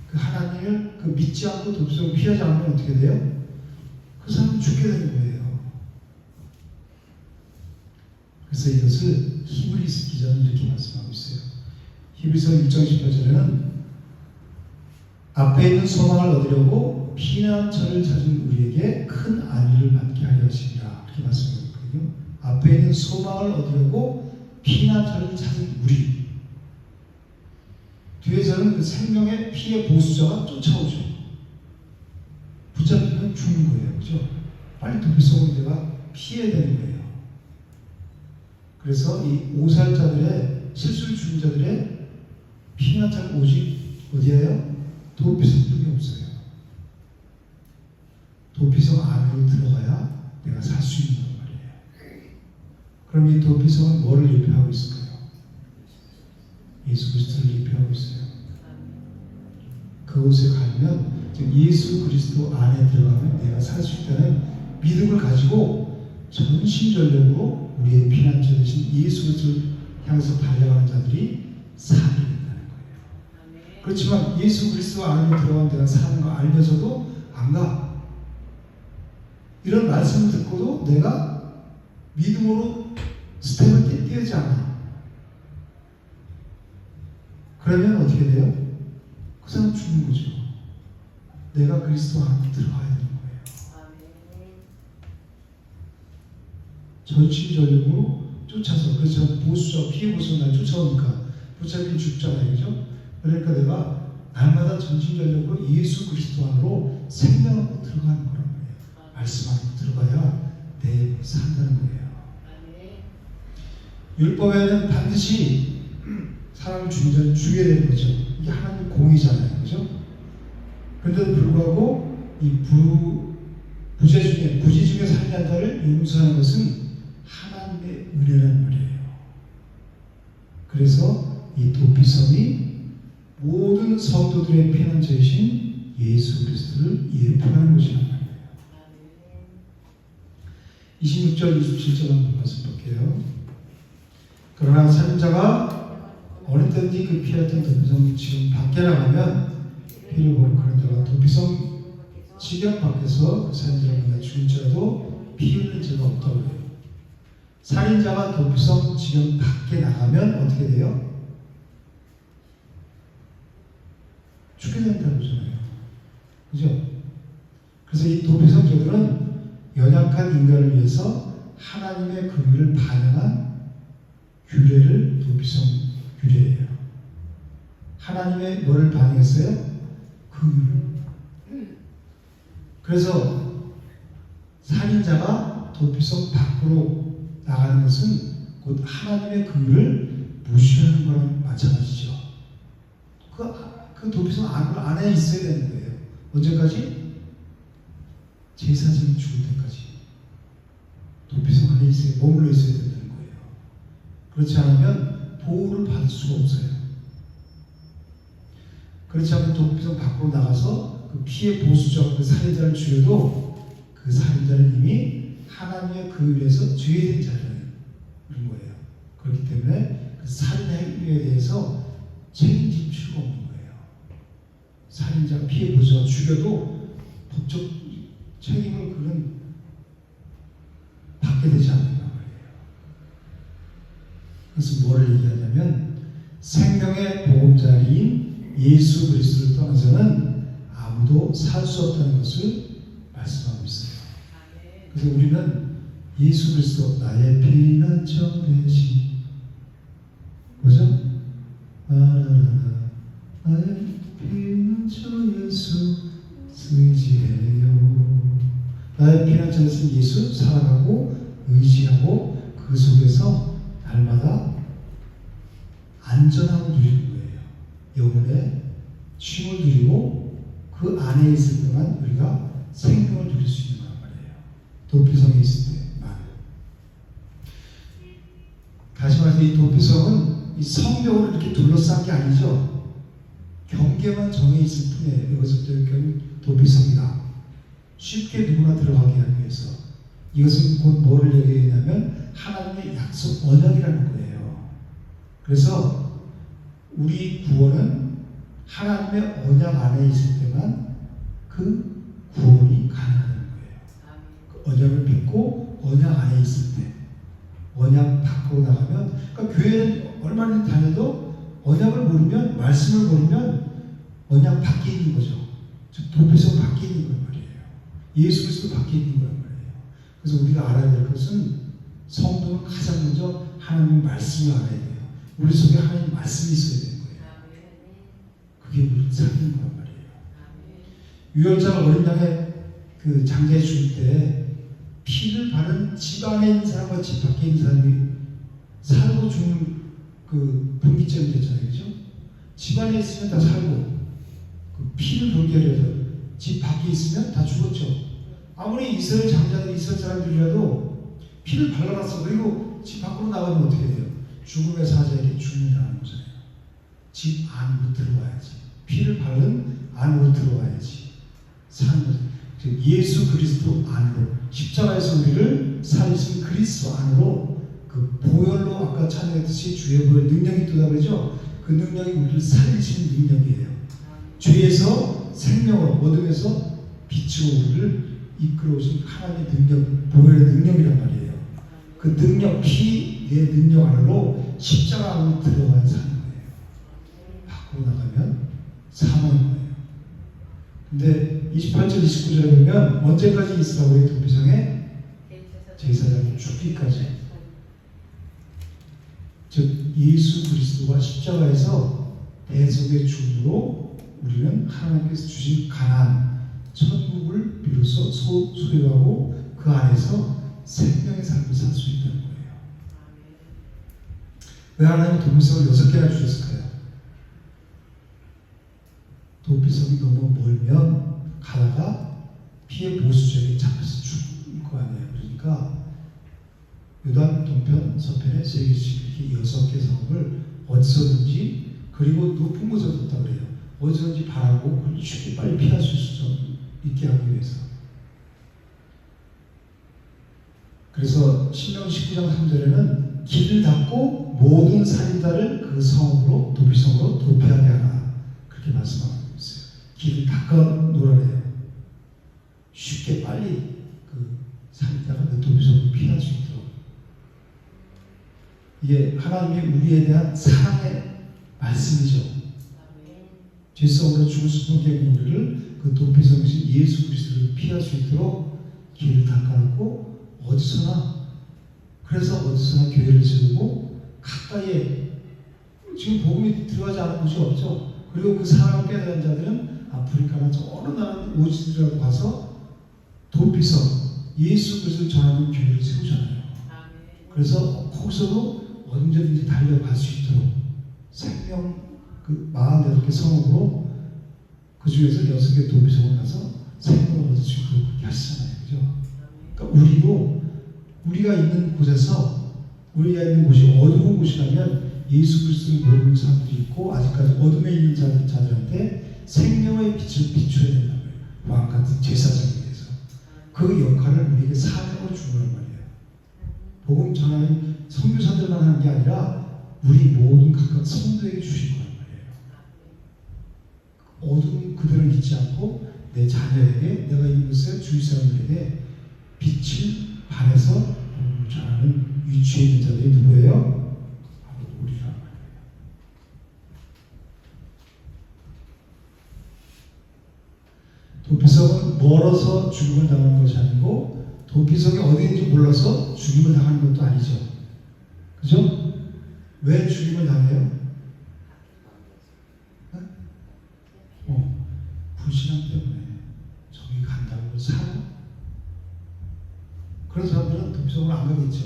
그 하나님을 믿지 않고 도피성을 피하지 않으면 어떻게 돼요? 그 사람은 죽게 되는 거예요. 그래서 이것을 히브리서 기자는 이렇게 말씀하고 있어요. 히브리서 1장 18절에는 앞에 있는 소망을 얻으려고 피난처를 찾은 우리에게 큰 안위를 받게 하려 하시니라. 이렇게 말씀하거든요. 앞에 있는 소망을 얻으려고 피난처를 찾은 우리. 뒤에서는 그 생명의 피의 보수자가 쫓아오죠. 붙잡히면 죽는 거예요. 그죠? 빨리 도피성으로 내가 피해야 되는 거예요. 그래서 이 오살자들의 실수를 죽인 자들의 피난처는 오직 어디예요? 도피성뿐이 없어요. 도피성 안으로 들어가야 내가 살 수 있는 말이에요. 그럼 이 도피성은 뭐를 예표하고 있을까요? 예수 그리스도를 예표하고 있어요. 그곳에 가면 즉 예수 그리스도 안에 들어가면 내가 살 수 있다는 믿음을 가지고 전심전력으로 우리의 피난처 되신 예수 그리스도를 향해서 달려가는 자들이 살게 된다는 거예요. 그렇지만 예수 그리스도 안에 들어가면 내가 사는 거 알면서도 안 가. 이런 말씀을 듣고도 내가 믿음으로 스텝을 떼지 않아. 그러면 어떻게 돼요? 그 사람 죽는 거죠. 내가 그리스도 안에 들어가야 되는 거예요. 전심전력으로 쫓아서, 그래서 보수자, 피해 보수가 날 쫓아오니까 붙잡히면 죽잖아요. 그죠? 그러니까 내가 날마다 전심전력으로 예수 그리스도 안으로 생명하고 들어가는 거란 말이에요. 말씀 안으로 들어가야 내 산다는 거예요. 율법에는 반드시 사람을 죽인 자를 죽여야 되는 거죠. 이게 하나님의 공의잖아요. 그죠? 그런데도 불구하고 이 부지 중에 살인한 자를 용서하는 것은 하나님의 은혜라는 말이에요. 그래서 이 도피성이 모든 성도들의 피난처이신 예수 그리스도를 예표하는 것이란 말이에요. 26절, 27절 한번 말씀 볼게요. 그러나 살인자가 어느 때든지 그 피했던 도피성 지금 밖에 나가면 피를 보는 그런 자가 도피성 지경 밖에서 그 살인자를 만나 죽일지라도 피 흘릴 죄가 없다고 해요. 살인자가 도피성 지경 밖에 나가면 어떻게 돼요? 죽게 된다고 그러잖아요. 그죠? 그래서 이 도피성자들은 연약한 인간을 위해서 하나님의 긍휼을 반영한 규례를 도피성 규례예요. 하나님의 뭐를 반영했어요? 긍휼. 그래서 살인자가 도피성 밖으로 나가는 것은 곧 하나님의 긍휼을 무시하는 거랑 마찬가지죠. 그 도피성 안에 있어야 되는 거예요. 언제까지? 제사장이 죽을 때까지 도피성 안에 머물러 있어야 된다는 거예요. 그렇지 않으면 보호를 받을 수가 없어요. 그렇지 않으면 도피성 밖으로 나가서 그 피해 보수자 그 살인자를 죽여도 그 살인자는 이미 하나님의 긍휼에서 죄인 자라는 거예요. 그렇기 때문에 그 살인 행위에 대해서 책임질 필요가 없는 거예요. 살인자, 피해 보수가 죽여도 법적 책임을 그는 받게 되지 않는단 말이에요. 그래서 뭐를 얘기하냐면 생명의 보험자리인 예수 그리스도를 떠나서는 아무도 살 수 없다는 것을 말씀하고 있어요. 그래서 우리는 예수 그리스도 나의 피난처 되신 뭐죠? 나의 피난처 예수 의지해요. 나의 피난처 되신 예수 살아가고 의지하고 그 속에서 날마다 안전함을 누리는 거예요. 영혼의 쉼을 누리고 그 안에 있을 때만 우리가 생명을 누릴 수 있는 거란 말이에요. 도피성에 있을 때만. 다시 말해서 이 도피성은 이 성벽으로 이렇게 둘러싼 게 아니죠. 경계만 정해 있을 뿐이에요. 이것은 도피성이다. 쉽게 누구나 들어가게 하기 위해서. 이것은 곧 뭐를 얘기하냐면 하나님의 약속 언약이라는 거예요. 그래서 우리 구원은 하나님의 언약 안에 있을 때만 그 구원이 가능하다는 거예요. 그 언약을 믿고 언약 안에 있을 때 언약 바꾸고 나가면 그러니까 교회는 얼마나 다녀도 언약을 모르면 말씀을 모르면 언약 밖에 있는 거죠. 즉 도피성 밖에 있는 거 말이에요. 예수 그리스도 밖에 있는 거란 말이에요. 그래서 우리가 알아야 될 것은 성도는 가장 먼저 하나님의 말씀을 알아야 돼요. 우리 속에 하나님의 말씀이 있어야 되는 거예요. 그게 우리를 살리는 거란 말이에요. 유월절 어린 양의 그 장례 줄 때 피를 바른 집 안에 있는 사람과 집 밖에 있는 사람이 살고 죽는 그 분기점이 됐잖아요. 그죠? 집 안에 있으면 다 살고 그 피를 돌게 하려서 집 밖에 있으면 다 죽었죠. 아무리 이스라엘 장자들, 이스라엘 사람들이라도 피를 발라놨어. 그리고 집 밖으로 나가면 어떻게 돼요? 죽음의 사자에게 죽는다는 거잖아요. 집 안으로 들어와야지. 피를 바른 안으로 들어와야지. 사는 거죠. 예수 그리스도 안으로 십자가에서 우리를 살리신 그리스도 안으로 그 보혈로 아까 찬양했듯이 주의 보혈 능력이 있다 그러죠. 그 능력이 우리를 살리시는 능력이에요. 죄에서 생명으로 어둠에서 빛으로 우리를 이끌어오신 하나님의 능력, 보혈의 능력이란 말이에요. 그 능력, 피의 능력 안으로 십자가 안으로 들어가야 사는 거예요. 밖으로 나가면 사망인 거예요. 근데 28절, 29절에 보면 언제까지 있으라고 우리 도피성에 제사장이 죽기까지. 즉 예수 그리스도가 십자가에서 대속의 죽음으로 우리는 하나님께서 주신 가나안 천국을 비로소 소유하고 그 안에서 생명의 삶을 살 수 있다는 거예요. 왜 하나님은 도피성을 6개나 주셨을까요? 도피성이 너무 멀면 가다가 피해 보수적에 잡혀서 죽을 거 아니에요. 그러니까 요단 동편 서편에 3개씩 이렇게 6개 성읍을 어디서든지 그리고 높은 곳에 뒀다 그래요. 어디서든지 바라고 그걸 쉽게 빨리 피할 수 있게 하기 위해서. 그래서 신명 19장 3절에는 길을 닫고 모든 살인자를 그 성으로 도피성으로 도피하게 하라. 그렇게 말씀하고 있어요. 길을 닦아 놓으래요. 쉽게 빨리 그 살인자가 그 도피성으로 피할 수 있도록. 이게 하나님이 우리에 대한 사랑의 말씀이죠. 죄성으로 죽을 수밖에 없는 우리를 그 도피성이신 예수 그리스도를 피할 수 있도록 길을 닦아놓고 어디서나, 그래서 어디서나 교회를 세우고 가까이에 지금 복음이 들어가지 않은 곳이 없죠. 그리고 그 사랑을 깨달은 자들은 아프리카나 저 어느 나라 오지더라도 가서 도피성 예수 그리스도를 전하는 교회를 세우잖아요. 그래서 거기서도 언제든지 달려갈 수 있도록 생명 그 48개 성읍으로 그 중에서 6개 도피성을 가서 생명을 얻을 수 있도록 그렇게 하시잖아요. 그죠? 그러니까 우리가 있는 곳에서 우리가 있는 곳이 어두운 곳이라면 예수 그리스도를 모르는 사람들이 있고 아직까지 어둠에 있는 자들한테 생명의 빛을 비춰야 된다는 거예요. 왕 같은 제사장에 대해서 그 역할을 우리에게 사명으로 주는 말이에요. 복음 전하는 선교사들만 하는 게 아니라 우리 모든 각각 성도에게 주신 거란 말이에요. 어둠 그들을 잊지 않고 내 자녀에게 내가 이곳에 주위 사람들에게 빛을 발해서 복음을 전하는 위치에 있는 자들이 누구예요? 바로 우리란 말이에요. 도피성은 멀어서 죽임을 당하는 것이 아니고 도피성이 어디인지 몰라서 죽임을 당하는 것도 아니죠. 그죠? 왜 죽임을 당해요? 불신앙 때문에 저기 간다고 살아? 그런 사람들은 도피성으로 안 가겠죠.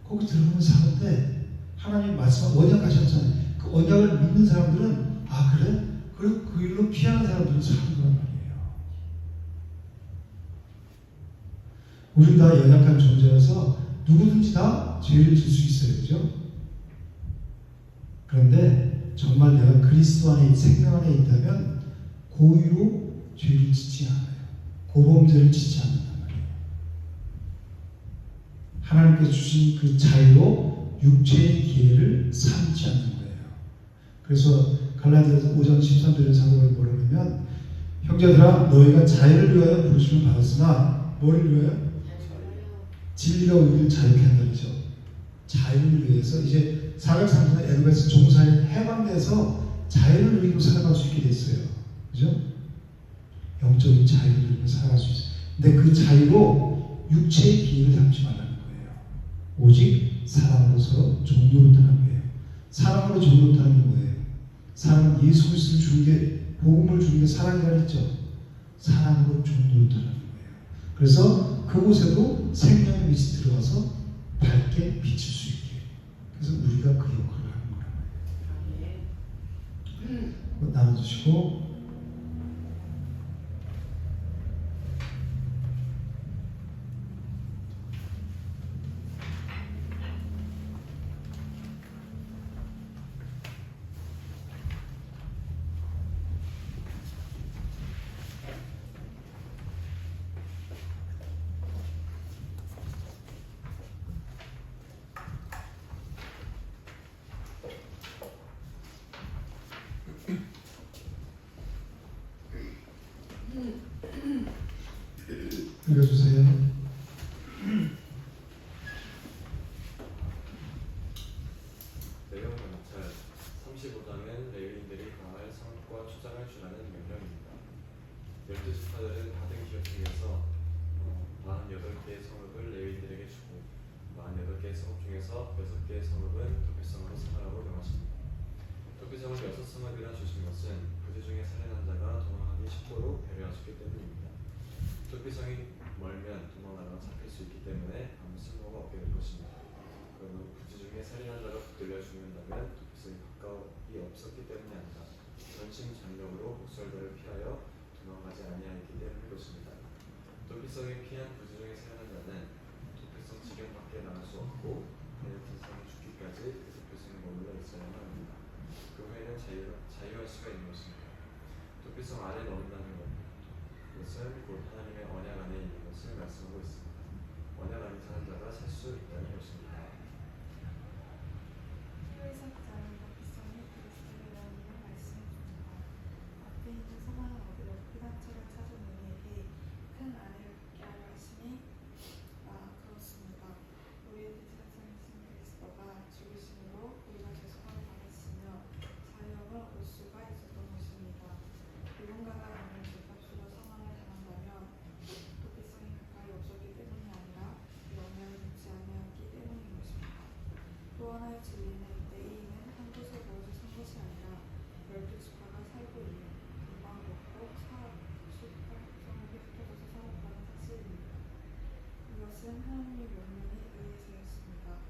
거기 들어가면 사는데 하나님 말씀 언약까지 하잖아요. 그 언약을 믿는 사람들은 아 그래? 그래 그 일로 피하는 사람들은 사는 거란 말이에요. 우리는 다 연약한 존재라서 누구든지 다 죄를 질 수 있어요. 그죠? 그런데 정말 내가 그리스도 안에 생명 안에 있다면 고의로 죄를 짓지 않아요. 고범죄를 짓지 않는단 말이에요. 하나님께서 주신 그 자유로 육체의 기회를 삼지 않는 거예요. 그래서 갈라디아서 5장 13절의 사도가 뭐라 그러면 형제들아 너희가 자유를 위하여 부르심을 받았으나 뭐를 위하여? 진리가 우리를 자유케 한다 그러죠. 자유를 위해서 이제 사각상태나 에르베스 종사에 해방돼서 자유를 누리고 살아갈 수 있게 됐어요. 그죠? 영적인 자유를 누리고 살아갈 수 있어요. 근데 그 자유로 육체의 기회를 담지 말라는 거예요. 오직 사랑으로 서로 종노릇하는 거예요. 사랑으로 종노릇하는 거예요. 사랑은 예수 그리스도를 주는 게 복음을 주는 게 사랑이라 했죠. 사랑으로 종노릇하는 거예요. 그래서 그곳에도 생명의 빛이 들어가서 밝게 비칠 수 있게. 그래서 우리가 그 역할을 하는 거란 말이에요. 나눠주시고 읽어주세요. 내용 관찰 35장은 레위인들이 강할 성과 초장을 주라는 명령입니다. 12지파들은 받은 기업 중에서 48개의 성읍을 레위인들에게 주고 48개의 성읍 중에서 6개의 성읍은 도피성으로 삼으라고 명하십니다. 도피성을 6성읍이나 주신 것은 그들 중에 살인한 자가 도망하기 쉽도록 배려하셨기 때문입니다. 도피성이 멀면 도망하다가 잡힐 수 있기 때문에 아무 쓸모가 없게 될 것입니다. 그러면 부지 중에 살인한 자가 붙들려 죽는다면 도피성이 가까이 없었기 때문이 아니라 전심전력으로 목설자를 피하여 도망가지 아니하였기 때문일 것입니다. 도피성이 피한 부지 중에 살인한 자는 도피성 지경 밖에 나갈 수 없고 베네틴성이 죽기까지 그 도피성에 머물러 있어야만 합니다. 그 후에는 자유할 수가 있는 것입니다. 도피성 안에 머문다는 것은 곧 하나님의 언약 안에 있는 것을 말씀하고 있습니다. 언약 안에 사는 자가 살 수 있다는 것입니다. 해석자는 도피성이 그리스도라는 말씀입니다. 앞에 있는 소망은 어디로 피난처를 찾은 우리에게 큰 안위를 받게 하려 하시니 그렇습니다. 우리의 대제사장이신 그리스도가 죽으심으로 우리가 죄송함을 받았으며 자유함을 얻을 수가 있었던 것입니다. 누군가가 남을 죄값으로 사망을 당한다면 도피성이 가까이 없었기 때문이 아니라 이 언약을 믿지 아니하였기 때문인 것입니다. 또 하나의 진리는 레위인은 한 곳에 모여서 산 것이 아니라 12지파가 살고 있는 동방 북북 성읍에 흩어져서 살았다는 사실입니다. 이것은 하나님의 명령에 의해서였습니다.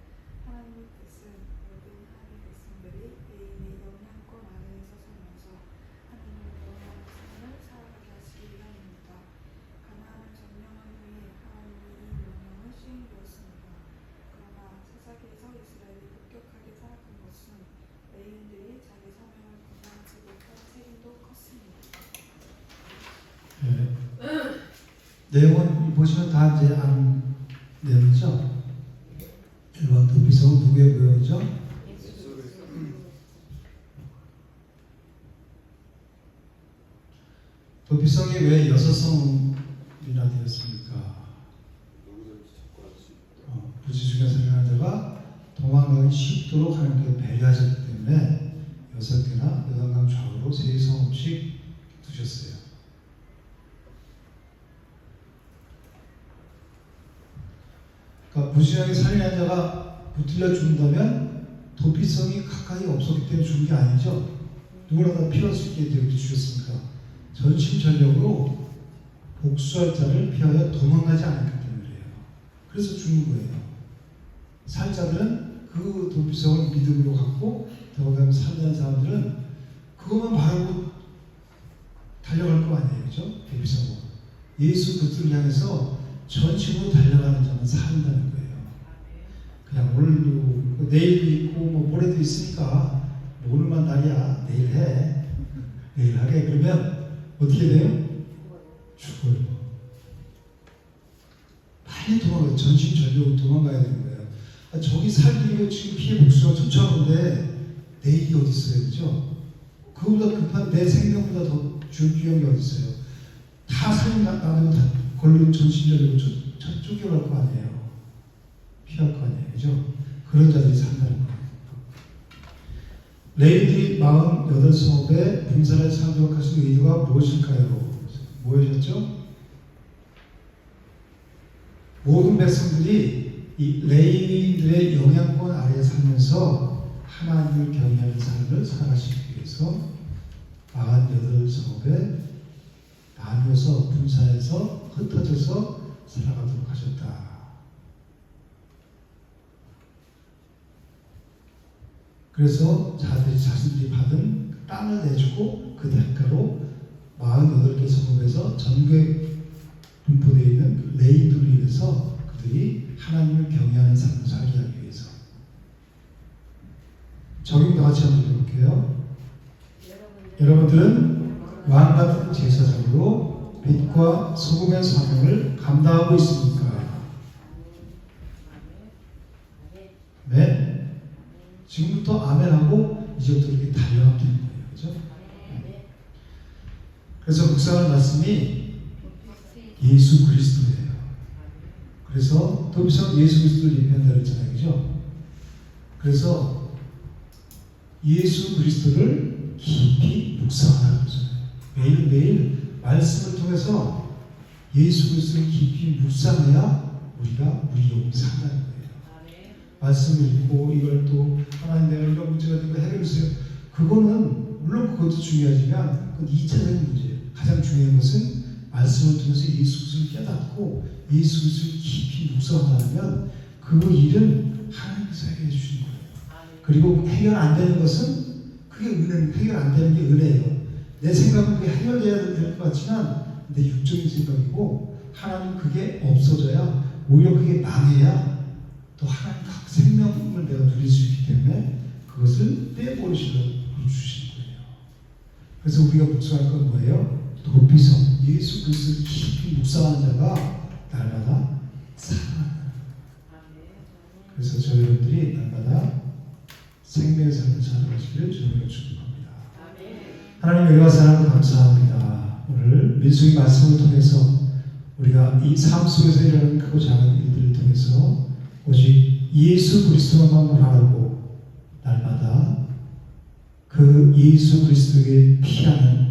하나님의 뜻은 모든 하나님의 백성들이 레위인의 영향권 아래에서 살면서 하나님을 영원한 삶을 살아가게 하시기 위함입니다. 가나안을 점령한 후에 하나님이 이 명령을 시행되었습니다. 그러나 사사기에서 이스라엘이 급격하게 타락한 것은 레위인들이 자기 사명을 감당하지 못한 책임도 컸습니다. 내용은 보시면 다 이제 아는 내용이죠. 1번 도피성은 누구의 구역이죠? 도피성이 왜 6성이나 되었습니까? 누구든지 접근할 수 있도록. 부지 중에서 일어난 자가 도망가기 쉽도록 하나님께 배려하셨기 때문에 6개나 요단강 좌우로 3성읍씩 두셨어요. 그러니까 무지하게 살인한 자가 붙들려 죽는다면 도피성이 가까이 없었기 때문에 죽은 게 아니죠. 누구나 다 피할 수 있게 되어 주셨으니까 전심전력으로 복수할 자를 피하여 도망가지 않았기 때문이에요. 그래서 죽는 거예요. 살자들은 그 도피성을 믿음으로 갖고 더가면 살자는 사람들은 그것만 바라고 달려갈 거 아니에요. 그죠? 도피성은 예수 그리스도를 향해서 전심으로 달려가는 자만 산다는 거예요. 그냥 오늘도 내일도 있고 뭐 모레도 있으니까 뭐 오늘만 날이야 내일 해 내일 하게 그러면 어떻게 돼요? 죽어요. 빨리 도망가요. 전심전력으로 도망가야 되는 거예요. 저기 살기로 지금 피해 복수가 쫓아오는데 내일이 어디 있어요, 그죠? 그거보다 급한 내 생명보다 더 중요한 게 어디 있어요? 다 살인 나가고 다 걸로 전심전력으로 쫓겨갈 거 아니에요. 피할 거 아니에요, 그죠? 그런 자들이 산다는 거예요. 레위기 48성읍의 분산을 창조하신 의도가 무엇일까요? 뭐였죠? 모든 백성들이 이 레위인들의 영향권 아래에 살면서 하나님을 경외하는 삶을 살아가시기 위해서 48성읍에 나누어서 분산해서 흩어져서 살아가도록 하셨다. 그래서 자신들이 받은 땅을 내주고 그 대가로 48개 성읍에서 전국에 분포되어 있는 레위인들로 인해서 그들이 하나님을 경외하는 삶을 살게 하기 위해서. 적용도 같이 한번 해볼게요. 여러분들은 왕같은 제사장으로 빛과 소금의 사명을 감당하고 있습니까? 네. 지금부터 아멘하고 이제부터 이렇게 달려가면 되는 거예요. 그죠? 그래서 묵상하는 말씀이 예수 그리스도예요. 그래서 도피성 예수 그리스도를 예표한다 그랬잖아요. 그죠? 그래서 예수 그리스도를 깊이 묵상하라고 그러잖아요. 매일매일 말씀을 통해서 예수 그리스도를 깊이 묵상해야 우리가 우리 영이 산다는 거예요. 말씀을 읽고 이걸 또 하나님 내가 이런 문제가 되고 해결해주세요. 그거는 물론 그것도 중요하지만 그건 2차적인 문제예요. 가장 중요한 것은 말씀을 통해서 예수 그리스도를 깨닫고 예수 그리스도를 깊이 묵상하면 그 일은 하나님께서 해결해 주시는 거예요. 그리고 해결 안 되는 것은 그게 은혜는 해결 안 되는 게 은혜예요. 내 생각은 그게 해결돼야 될 것 같지만 내 육적인 생각이고 하나님 그게 없어져야 오히려 그게 망해야 또 하나님 각 생명을 내가 누릴 수 있기 때문에 그것을 떼버리시려고 주시는 거예요. 그래서 우리가 묵상할 건 뭐예요? 도피성 예수 그리스도를 깊이 묵상하는 자가 날마다 살아난다. 그래서 저희 여러분들이 날마다 생명의 삶을 살아가시기를 주님으로 축복합니다. 하나님 은혜와 사랑을 감사합니다. 오늘 민수기 말씀을 통해서 우리가 이 삶 속에서 일어나는 크고 작은 일들을 통해서 오직 예수 그리스도만 바라고 날마다 그 예수 그리스도에게 피하는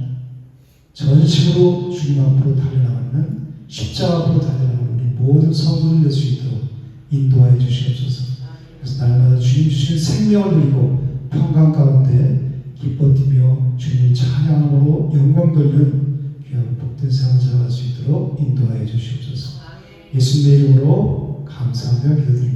전심으로 주님 앞으로 달려나가는 십자가 앞으로 달려나가는 우리 모든 성도를 낼 수 있도록 인도하여 주시옵소서. 그래서 날마다 주님 주신 생명을 누리고 평강 가운데 기뻐 뛰며 주님을 찬양함으로 영광 돌리는 귀하고 복된 삶을 살아갈 수 있도록 인도하여 주시옵소서. 예수님의 이름으로 감사하며 기도드립니다.